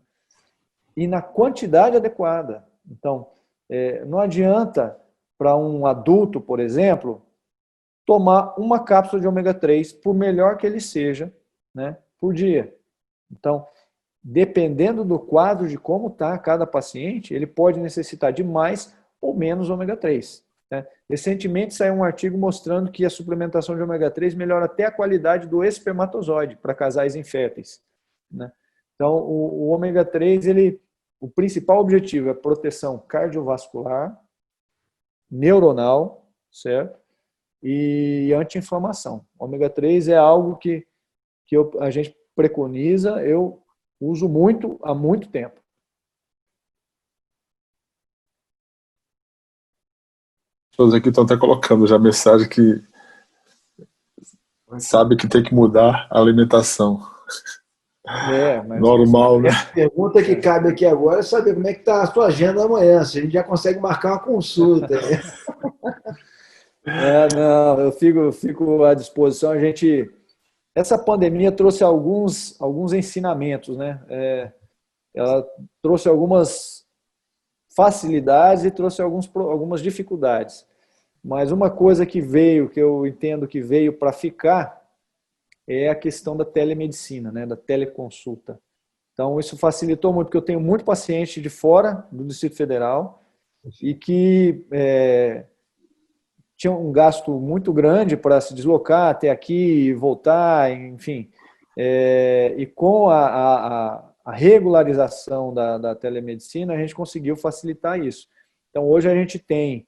E na quantidade adequada. Então, não adianta para um adulto, por exemplo, tomar uma cápsula de ômega 3, por melhor que ele seja, né, por dia. Então, dependendo do quadro de como está cada paciente, ele pode necessitar de mais ou menos ômega 3. Né? Recentemente saiu um artigo mostrando que a suplementação de ômega 3 melhora até a qualidade do espermatozoide para casais inférteis. Né? Então, o ômega 3, o principal objetivo é proteção cardiovascular, neuronal, certo? E anti-inflamação. Ômega 3 é algo que a gente preconiza, eu uso muito há muito tempo. Todos aqui estão até colocando já mensagem que sabe que tem que mudar a alimentação. Mas normal, né? A pergunta que cabe aqui agora é saber como é que está a sua agenda amanhã, se a gente já consegue marcar uma consulta. Não, eu fico à disposição. Essa pandemia trouxe alguns ensinamentos, né? Ela trouxe algumas facilidades e trouxe algumas dificuldades. Mas uma coisa que eu entendo que veio para ficar, é a questão da telemedicina, né, da teleconsulta. Então, isso facilitou muito, porque eu tenho muito paciente de fora do Distrito Federal e que tinha um gasto muito grande para se deslocar até aqui e voltar, enfim. E com a regularização da telemedicina, a gente conseguiu facilitar isso. Então, hoje a gente tem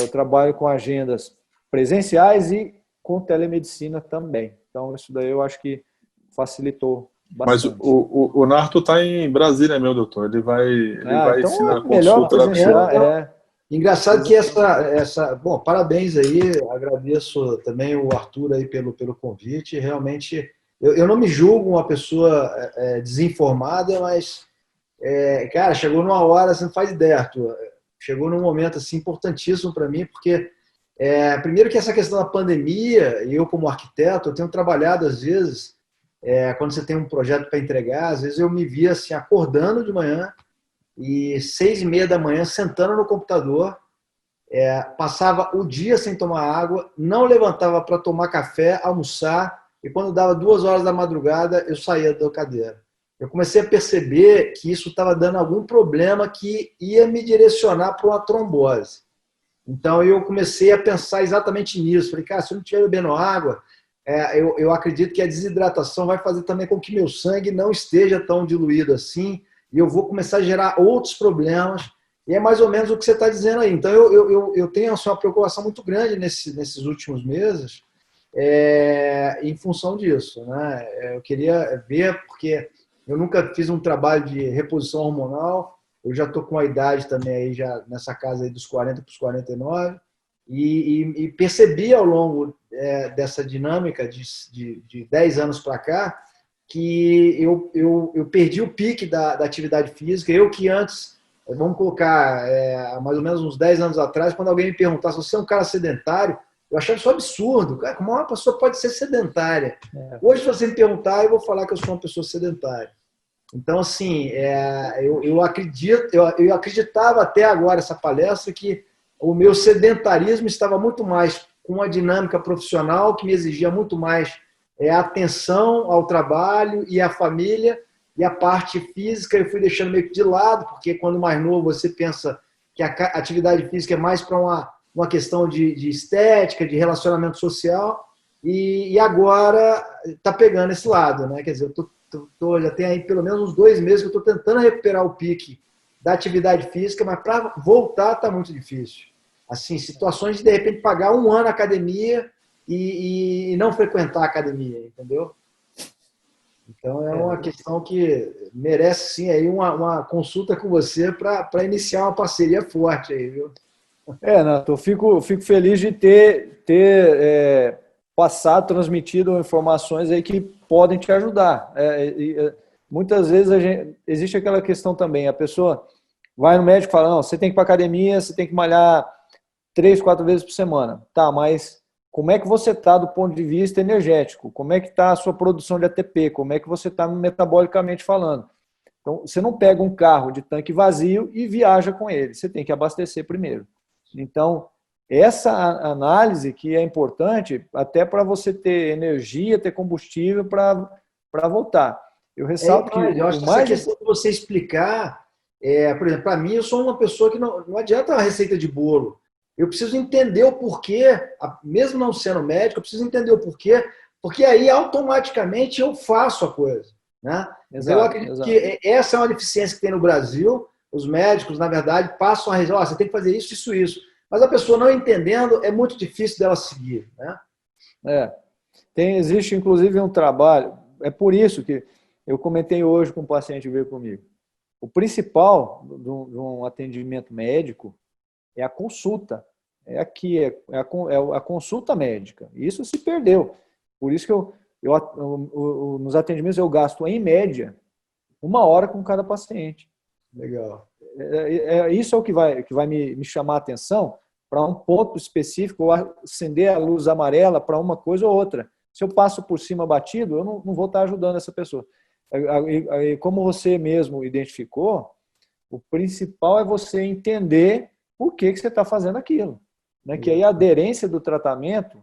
o trabalho com agendas presenciais e com telemedicina também. Então, isso daí eu acho que facilitou bastante. Mas o Narto está em Brasília, meu doutor. Ele vai então ensinar a melhor consulta lá presencial, Engraçado que bom, parabéns aí, agradeço também o Arthur aí pelo convite. Realmente, eu não me julgo uma pessoa desinformada, mas, cara, chegou numa hora, você não faz ideia, Arthur. Chegou num momento assim, importantíssimo para mim, porque, primeiro que essa questão da pandemia, e eu como arquiteto, eu tenho trabalhado às vezes, quando você tem um projeto para entregar, às vezes eu me via assim, acordando de manhã, e 6:30 da manhã, sentando no computador, passava o dia sem tomar água, não levantava para tomar café, almoçar, e quando dava 2 horas da madrugada, eu saía da cadeira. Eu comecei a perceber que isso estava dando algum problema que ia me direcionar para uma trombose. Então, eu comecei a pensar exatamente nisso. Falei, cara, se eu não estiver bebendo água, eu acredito que a desidratação vai fazer também com que meu sangue não esteja tão diluído assim, e eu vou começar a gerar outros problemas, e é mais ou menos o que você está dizendo aí. Então, eu tenho assim, uma preocupação muito grande nesses últimos meses, em função disso, né? Eu queria ver, porque eu nunca fiz um trabalho de reposição hormonal, eu já estou com a idade também aí, já nessa casa aí dos 40 para os 49, e percebi ao longo dessa dinâmica de 10 anos para cá, que eu perdi o pique da atividade física. Eu que antes, vamos colocar, mais ou menos uns 10 anos atrás, quando alguém me perguntasse se você é um cara sedentário, eu achava isso absurdo. Cara, como uma pessoa pode ser sedentária? Hoje, se você me perguntar, eu vou falar que eu sou uma pessoa sedentária. Então, assim, eu acreditava até agora, essa palestra, que o meu sedentarismo estava muito mais com uma dinâmica profissional que me exigia muito mais atenção ao trabalho e à família, e a parte física eu fui deixando meio que de lado, porque quando mais novo você pensa que a atividade física é mais para uma questão de estética, de relacionamento social, e agora está pegando esse lado, né? Quer dizer, já tem aí pelo menos uns 2 meses que eu estou tentando recuperar o pique da atividade física, mas para voltar está muito difícil. Assim, situações de repente pagar 1 ano na academia e não frequentar a academia, entendeu? Então é uma questão que merece sim aí uma consulta com você para iniciar uma parceria forte aí, viu? Nato, eu fico feliz de ter passado, transmitido informações aí que podem te ajudar. Muitas vezes existe aquela questão também, a pessoa vai no médico e fala, não, você tem que ir para academia, você tem que malhar 3, 4 vezes por semana. Tá, mas como é que você está do ponto de vista energético? Como é que está a sua produção de ATP? Como é que você está metabolicamente falando? Então, você não pega um carro de tanque vazio e viaja com ele. Você tem que abastecer primeiro. Então, essa análise que é importante até para você ter energia, ter combustível para voltar. Eu ressalto que eu acho que essa questão de você explicar, por exemplo, para mim, eu sou uma pessoa que não adianta uma receita de bolo. Eu preciso entender o porquê, mesmo não sendo médico, eu preciso entender o porquê, porque aí automaticamente eu faço a coisa, né? Exato, eu acredito que essa é uma deficiência que tem no Brasil. Os médicos, na verdade, passam a dizer, você tem que fazer isso, isso, isso. Mas a pessoa não entendendo, é muito difícil dela seguir, né? Existe, inclusive, um trabalho, é por isso que eu comentei hoje com um paciente que veio comigo. O principal de um atendimento médico é a consulta. A consulta médica. Isso se perdeu. Por isso que nos atendimentos eu gasto, em média, 1 hora com cada paciente. Legal. Isso é o que vai me chamar a atenção para um ponto específico, ou acender a luz amarela para uma coisa ou outra. Se eu passo por cima batido, eu não vou estar ajudando essa pessoa. Como você mesmo identificou, o principal é você entender por que você está fazendo aquilo. Né? Que aí a aderência do tratamento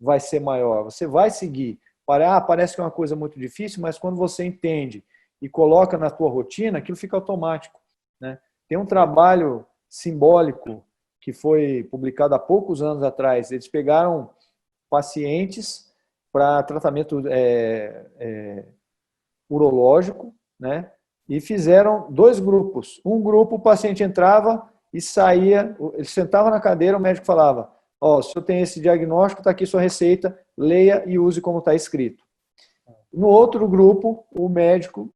vai ser maior. Você vai seguir Parece que é uma coisa muito difícil, mas quando você entende e coloca na tua rotina, aquilo fica automático, né? Tem um trabalho simbólico que foi publicado há poucos anos atrás. Eles pegaram pacientes para tratamento urológico, né? E fizeram 2 grupos. Um grupo, o paciente entrava e saía, ele sentava na cadeira, o médico falava: ó, o senhor tem esse diagnóstico, está aqui sua receita, leia e use como está escrito. No outro grupo, o médico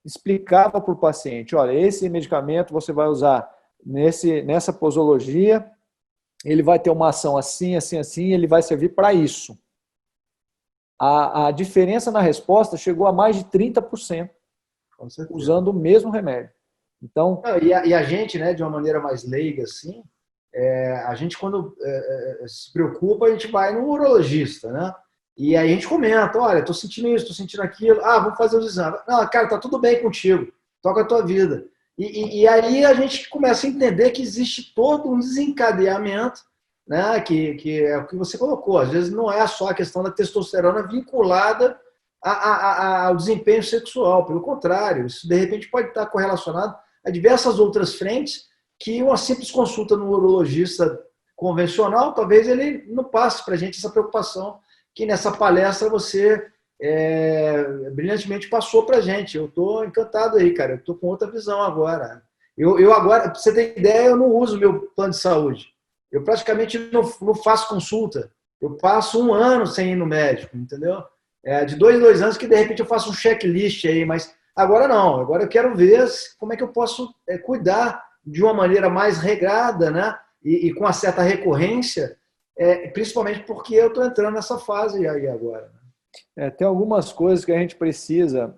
explicava para o paciente: olha, esse medicamento você vai usar nessa posologia, ele vai ter uma ação assim, assim, assim, ele vai servir para isso. A diferença na resposta chegou a mais de 30%, usando o mesmo remédio. Então, e a gente, né, de uma maneira mais leiga, assim, a gente, quando se preocupa, a gente vai no urologista, né? E aí a gente comenta: olha, estou sentindo isso, estou sentindo aquilo, vamos fazer os exames. Não, cara, tá tudo bem contigo, toca a tua vida. E aí a gente começa a entender que existe todo um desencadeamento, né, que é o que você colocou. Às vezes não é só a questão da testosterona vinculada ao desempenho sexual, pelo contrário, isso de repente pode estar correlacionado a diversas outras frentes que uma simples consulta no urologista convencional, talvez ele não passe para a gente essa preocupação que nessa palestra você brilhantemente passou para a gente. Eu estou encantado aí, cara. Eu estou com outra visão agora. Eu agora, para você ter ideia, eu não uso meu plano de saúde. Eu praticamente não faço consulta. Eu passo 1 ano sem ir no médico, entendeu? De 2 em 2 anos que de repente eu faço um checklist aí, mas agora não. Agora eu quero ver como é que eu posso cuidar de uma maneira mais regrada, né? E com uma certa recorrência, principalmente porque eu estou entrando nessa fase aí agora. Tem algumas coisas que a gente precisa,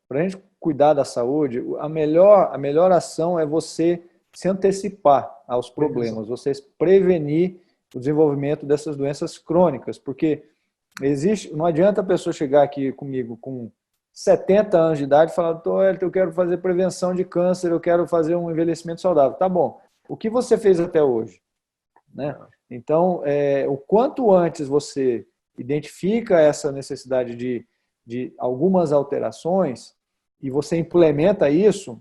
para a gente cuidar da saúde, a melhor ação é você se antecipar aos problemas, você prevenir o desenvolvimento dessas doenças crônicas, porque não adianta a pessoa chegar aqui comigo com 70 anos de idade e falar: doutor, eu quero fazer prevenção de câncer, eu quero fazer um envelhecimento saudável. Tá bom, o que você fez até hoje? Né? Então, o quanto antes você identifica essa necessidade de algumas alterações e você implementa isso,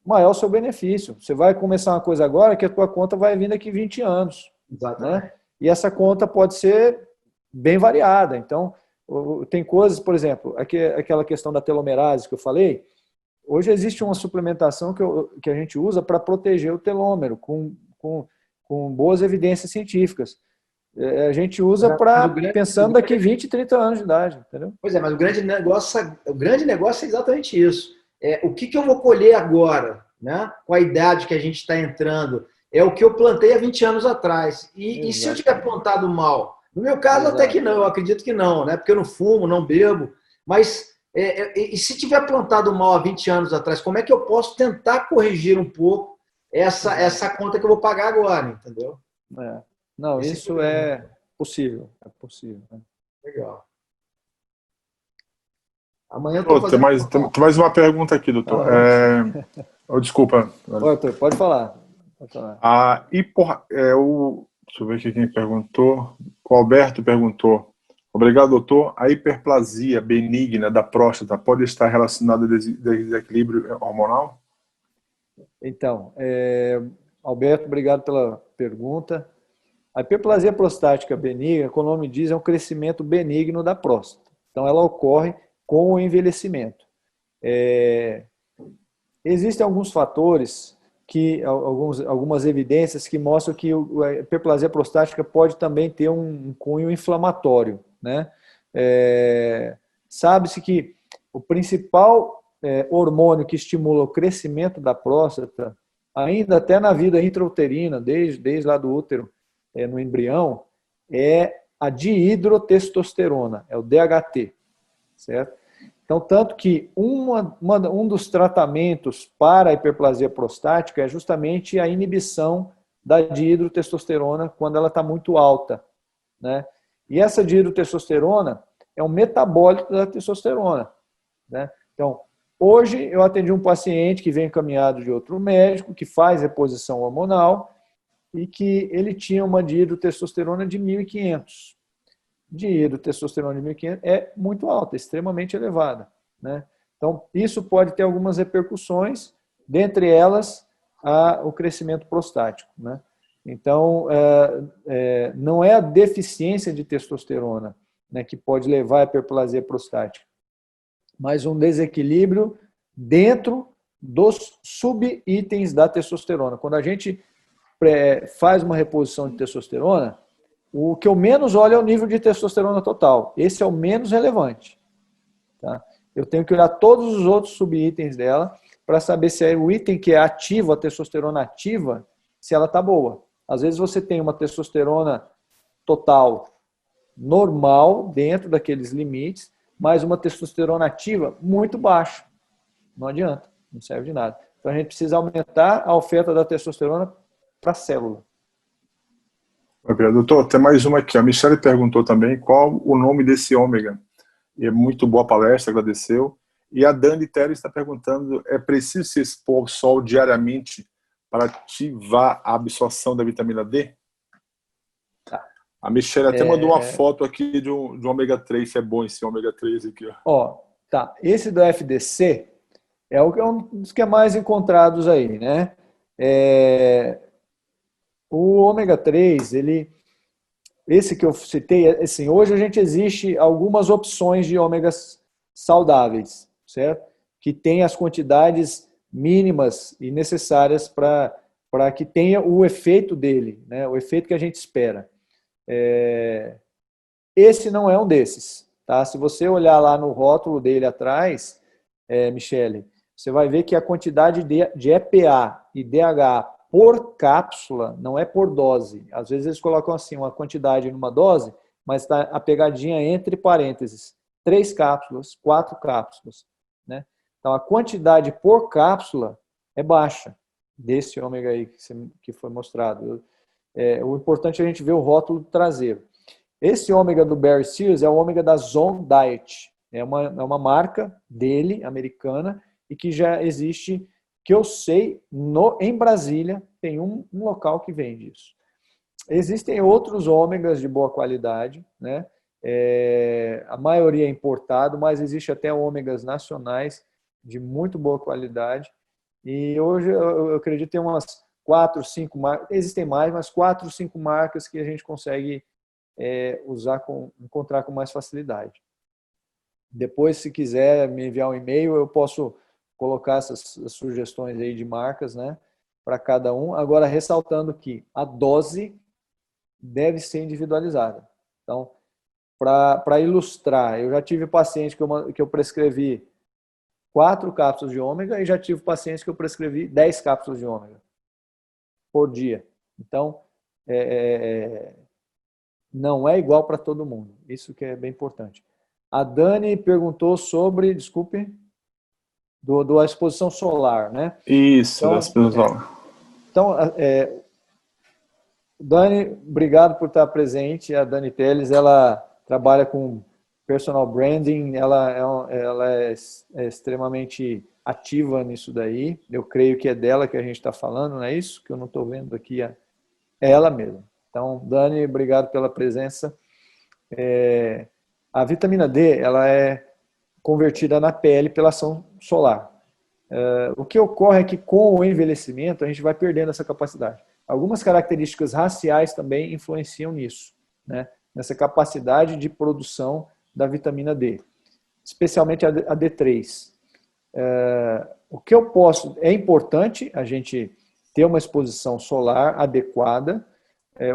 maior o seu benefício. Você vai começar uma coisa agora que a tua conta vai vir daqui 20 anos. Né? E essa conta pode ser bem variada. Então, tem coisas, por exemplo, aquela questão da telomerase que eu falei. Hoje existe uma suplementação que a gente usa para proteger o telômero, com boas evidências científicas. A gente usa pensando daqui 20, 30 anos de idade. Entendeu? Pois mas o grande negócio é exatamente isso. O que eu vou colher agora, né, com a idade que a gente está entrando, é o que eu plantei há 20 anos atrás. E se eu tiver plantado mal? No meu caso, até que não, eu acredito que não, né? Porque eu não fumo, não bebo. Mas, e se tiver plantado mal há 20 anos atrás, como é que eu posso tentar corrigir um pouco essa conta que eu vou pagar agora, entendeu? Não, isso é possível. É possível. Né? Legal. Amanhã eu tô tem mais uma pergunta aqui, doutor. Desculpa. Pode falar. Deixa eu ver aqui quem perguntou. O Alberto perguntou: obrigado, doutor. A hiperplasia benigna da próstata pode estar relacionada a desequilíbrio hormonal? Então, Alberto, obrigado pela pergunta. A hiperplasia prostática benigna, como o nome diz, é um crescimento benigno da próstata. Então, ela ocorre com o envelhecimento. Existem alguns fatores, algumas evidências que mostram que a hiperplasia prostática pode também ter um cunho inflamatório. Né? Sabe-se que o principal hormônio que estimula o crescimento da próstata, ainda até na vida intrauterina, desde lá do útero, no embrião, é a dihidrotestosterona, é o DHT. Certo? Então, tanto que um dos tratamentos para a hiperplasia prostática é justamente a inibição da dihidrotestosterona quando ela está muito alta. Né? E essa dihidrotestosterona é um metabólito da testosterona. Né? Então, hoje eu atendi um paciente que vem encaminhado de outro médico, que faz reposição hormonal, e que ele tinha uma dihidrotestosterona de 1.500. de hidrotestosterona de 1.500 é muito alta, extremamente elevada, né? Então, isso pode ter algumas repercussões, dentre elas, o crescimento prostático, né? Então, não é a deficiência de testosterona, né, que pode levar à hiperplasia prostática, mas um desequilíbrio dentro dos subitens da testosterona. Quando a gente faz uma reposição de testosterona, o que eu menos olho é o nível de testosterona total. Esse é o menos relevante. Tá? Eu tenho que olhar todos os outros subitens dela para saber se é o item que é ativo, a testosterona ativa, se ela está boa. Às vezes você tem uma testosterona total normal, dentro daqueles limites, mas uma testosterona ativa muito baixa. Não adianta, não serve de nada. Então a gente precisa aumentar a oferta da testosterona para a célula. Doutor, tem mais uma aqui. A Michelle perguntou também qual o nome desse ômega. E é muito boa a palestra, agradeceu. E a Dani Teles está perguntando, é preciso se expor ao sol diariamente para ativar a absorção da vitamina D? Tá. A Michelle até mandou uma foto aqui de um ômega 3, se é bom esse ômega 3 aqui. Tá. Esse do FDC é um dos que é mais encontrados aí, né? O ômega 3, esse que eu citei, assim, hoje a gente existe algumas opções de ômegas saudáveis, certo? Que tem as quantidades mínimas e necessárias para que tenha o efeito dele, né? O efeito que a gente espera. Esse não é um desses, tá? Se você olhar lá no rótulo dele atrás, Michele, você vai ver que a quantidade de EPA e DHA por cápsula, não é por dose. Às vezes eles colocam assim, uma quantidade numa dose, mas está a pegadinha entre parênteses. 3 cápsulas, 4 cápsulas. Né? Então, a quantidade por cápsula é baixa desse ômega aí que foi mostrado. O importante é a gente ver o rótulo traseiro. Esse ômega do Barry Sears é o ômega da Zone Diet. É uma marca dele, americana, e que já existe, que eu sei, em Brasília, tem um local que vende isso. Existem outros ômegas de boa qualidade, né? A maioria é importado, mas existe até ômegas nacionais de muito boa qualidade. E hoje eu acredito que tem umas 4, 5 marcas, existem mais, mas 4, 5 marcas que a gente consegue encontrar com mais facilidade. Depois, se quiser me enviar um e-mail, eu posso colocar essas sugestões aí de marcas, né, para cada um. Agora, ressaltando que a dose deve ser individualizada. Então, para ilustrar, eu já tive pacientes que eu prescrevi 4 cápsulas de ômega e já tive pacientes que eu prescrevi 10 cápsulas de ômega por dia. Então, não é igual para todo mundo. Isso que é bem importante. A Dani perguntou sobre, desculpe, da exposição solar, né? Isso, da exposição solar. Então, Dani, obrigado por estar presente. A Dani Teles, ela trabalha com personal branding, ela é extremamente ativa nisso daí. Eu creio que é dela que a gente está falando, não é isso? Que eu não estou vendo aqui. É ela mesma. Então, Dani, obrigado pela presença. A vitamina D, ela é convertida na pele pela ação solar. O que ocorre é que com o envelhecimento a gente vai perdendo essa capacidade. Algumas características raciais também influenciam nisso, né? Nessa capacidade de produção da vitamina D, especialmente a D3. É importante a gente ter uma exposição solar adequada.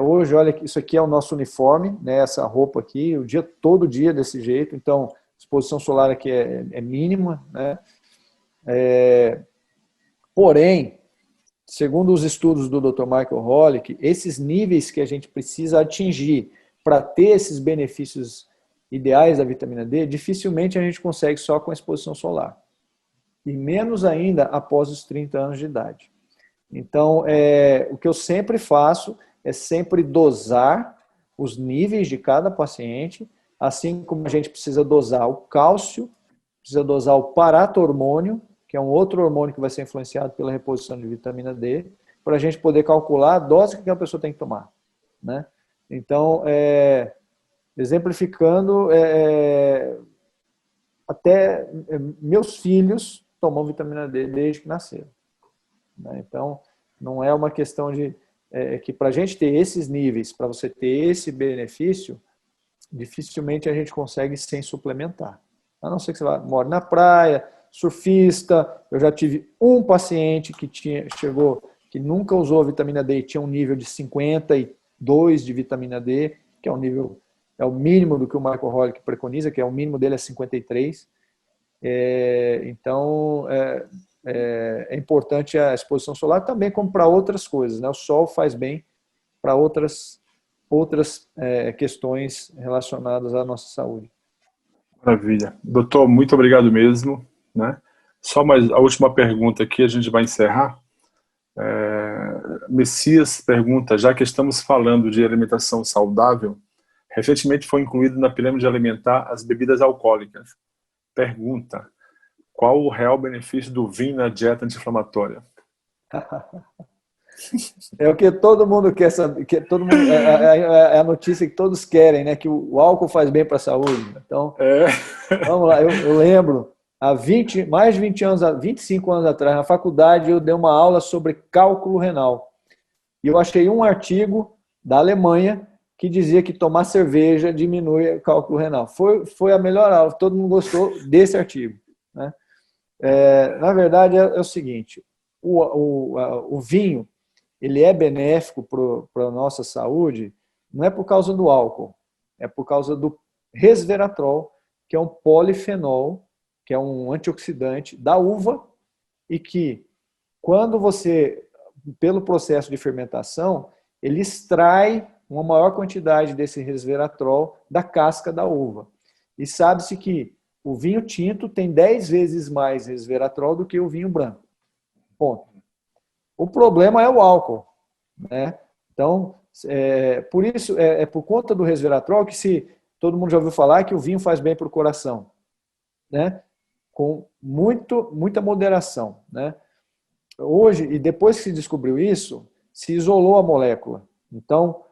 Hoje, olha, isso aqui é o nosso uniforme, né? Essa roupa aqui, todo dia desse jeito, então a exposição solar aqui é mínima, né? Porém, segundo os estudos do Dr. Michael Holick, esses níveis que a gente precisa atingir para ter esses benefícios ideais da vitamina D, dificilmente a gente consegue só com a exposição solar. E menos ainda após os 30 anos de idade. Então, o que eu sempre faço é sempre dosar os níveis de cada paciente, assim como a gente precisa dosar o cálcio, precisa dosar o paratormônio, que é um outro hormônio que vai ser influenciado pela reposição de vitamina D, para a gente poder calcular a dose que a pessoa tem que tomar, né? Então, exemplificando, até meus filhos tomam vitamina D desde que nasceram. Né? Então, não é uma questão de que para a gente ter esses níveis, para você ter esse benefício, dificilmente a gente consegue sem suplementar. A não ser que você mora na praia, surfista. Eu já tive um paciente que chegou, que nunca usou vitamina D e tinha um nível de 52 de vitamina D, que é um nível, é o mínimo do que o Michael Holick preconiza, que é o mínimo dele é 53. Então, é importante a exposição solar também, como para outras coisas, né? O sol faz bem para outras questões relacionadas à nossa saúde. Maravilha. Doutor, muito obrigado mesmo. Né? Só mais a última pergunta aqui, a gente vai encerrar. Messias pergunta, já que estamos falando de alimentação saudável, recentemente foi incluído na pirâmide alimentar as bebidas alcoólicas. Pergunta, qual o real benefício do vinho na dieta anti-inflamatória? É o que todo mundo quer saber, é a notícia que todos querem, né? Que o álcool faz bem para a saúde. Então, vamos lá, eu lembro, há mais de 25 anos atrás, na faculdade, eu dei uma aula sobre cálculo renal. E eu achei um artigo da Alemanha que dizia que tomar cerveja diminui o cálculo renal. Foi a melhor aula, todo mundo gostou desse artigo. Né? Na verdade, é o seguinte, o vinho, ele é benéfico para a nossa saúde, não é por causa do álcool, é por causa do resveratrol, que é um polifenol, que é um antioxidante da uva, e que, quando você, pelo processo de fermentação, ele extrai uma maior quantidade desse resveratrol da casca da uva. E sabe-se que o vinho tinto tem 10 vezes mais resveratrol do que o vinho branco. Ponto. O problema é o álcool. Né? Então, por isso, por conta do resveratrol que todo mundo já ouviu falar que o vinho faz bem para o coração. Né? Com muita moderação. Né? Hoje, e depois que se descobriu isso, se isolou a molécula. Então,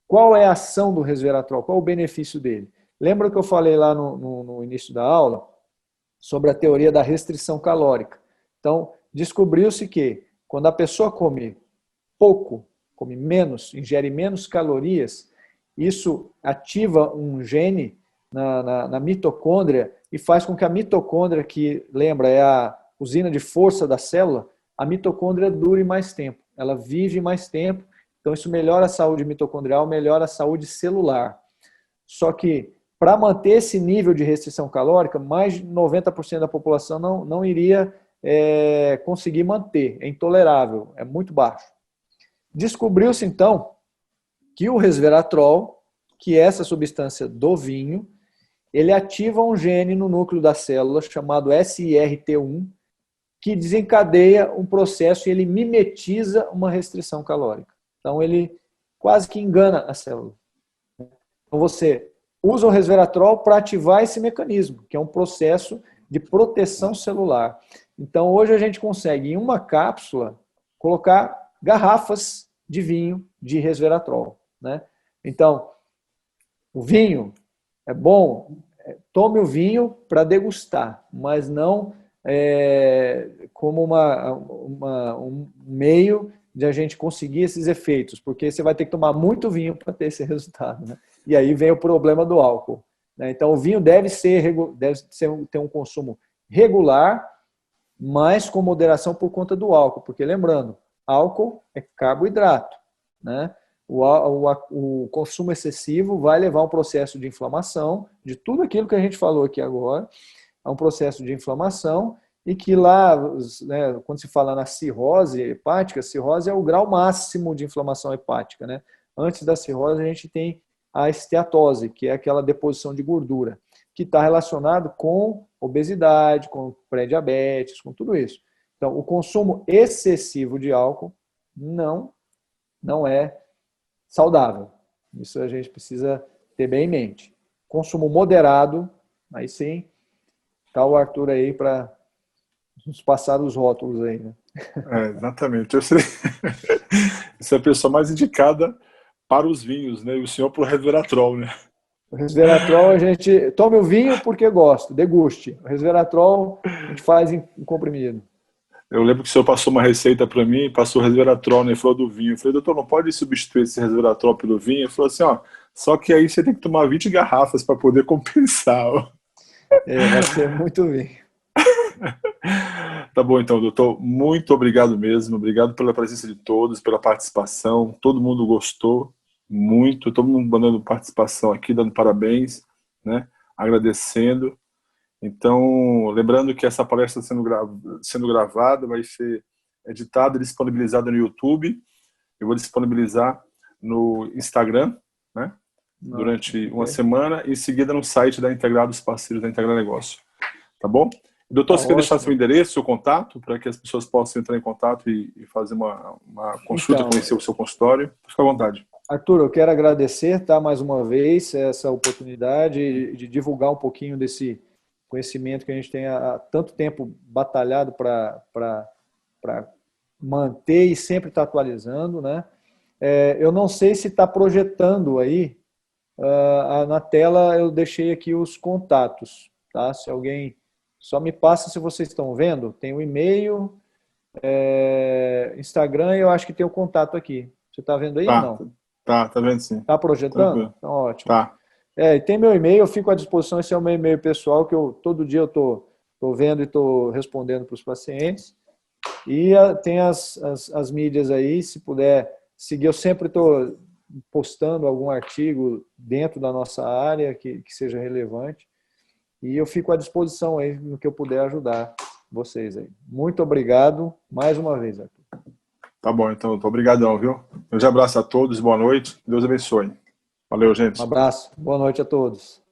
qual é a ação do resveratrol? Qual é o benefício dele? Lembra que eu falei lá no início da aula sobre a teoria da restrição calórica? Então, descobriu-se que quando a pessoa come pouco, come menos, ingere menos calorias, isso ativa um gene na mitocôndria e faz com que a mitocôndria, que lembra, é a usina de força da célula, a mitocôndria dure mais tempo, ela vive mais tempo, então isso melhora a saúde mitocondrial, melhora a saúde celular. Só que, para manter esse nível de restrição calórica, mais de 90% da população não iria conseguir manter, é intolerável, é muito baixo. Descobriu-se, então, que o resveratrol, que é essa substância do vinho, ele ativa um gene no núcleo da célula chamado SIRT1, que desencadeia um processo e ele mimetiza uma restrição calórica. Então, ele quase que engana a célula. Então, você usa o resveratrol para ativar esse mecanismo, que é um processo de proteção celular. Então, hoje a gente consegue, em uma cápsula, colocar garrafas de vinho de resveratrol. Né? Então, o vinho é bom, tome o vinho para degustar, mas não como um meio de a gente conseguir esses efeitos, porque você vai ter que tomar muito vinho para ter esse resultado. Né? E aí vem o problema do álcool. Né? Então, o vinho deve ter um consumo regular, mas com moderação por conta do álcool, porque lembrando, álcool é carboidrato. Né? O consumo excessivo vai levar a um processo de inflamação, de tudo aquilo que a gente falou aqui agora, a um processo de inflamação, e que lá, né, quando se fala na cirrose hepática, cirrose é o grau máximo de inflamação hepática. Né? Antes da cirrose, a gente tem a esteatose, que é aquela deposição de gordura, que está relacionado com obesidade, com pré-diabetes, com tudo isso. Então, o consumo excessivo de álcool não é saudável. Isso a gente precisa ter bem em mente. Consumo moderado, aí sim, está o Arthur aí para nos passar os rótulos aí. Né? Exatamente. Eu seria essa é a pessoa mais indicada para os vinhos, né? E o senhor para o resveratrol, né? O resveratrol a gente tome o vinho porque gosta, deguste. O resveratrol a gente faz em comprimido. Eu lembro que o senhor passou uma receita para mim, passou resveratrol, né? Ele falou do vinho. Eu falei, doutor, não pode substituir esse resveratrol pelo vinho? Ele falou assim, ó, só que aí você tem que tomar 20 garrafas para poder compensar. Ó. Vai ser muito vinho. Tá bom, então, doutor, muito obrigado mesmo. Obrigado pela presença de todos, pela participação. Todo mundo gostou muito, todo mundo mandando participação aqui, dando parabéns, né? Agradecendo. Então, lembrando que essa palestra sendo gravada, vai ser editada e disponibilizada no YouTube. Eu vou disponibilizar no Instagram, né? Durante uma semana, e em seguida no site da Integrados Parceiros da Integrar Negócio. Tá bom? Doutor, você quer deixar seu endereço, seu contato, para que as pessoas possam entrar em contato e fazer uma consulta, então, conhecer o seu consultório? Fica à vontade. Arthur, eu quero agradecer, tá, mais uma vez essa oportunidade de divulgar um pouquinho desse conhecimento que a gente tem há tanto tempo batalhado para manter e sempre estar atualizando, né? Eu não sei se está projetando aí, na tela eu deixei aqui os contatos, tá? Se alguém, só me passa se vocês estão vendo, tem o e-mail, Instagram, e eu acho que tem o contato aqui. Você está vendo aí ou não? Tá vendo sim. Está projetando? Então, ótimo. Tá. Tem meu e-mail, eu fico à disposição, esse é o meu e-mail pessoal, que todo dia eu estou vendo e estou respondendo para os pacientes. E tem as mídias aí, se puder seguir, eu sempre estou postando algum artigo dentro da nossa área que seja relevante. E eu fico à disposição aí no que eu puder ajudar vocês aí. Muito obrigado mais uma vez, Arthur. Tá bom, então, obrigadão, viu? Um abraço a todos, boa noite, Deus abençoe. Valeu, gente. Um abraço, boa noite a todos.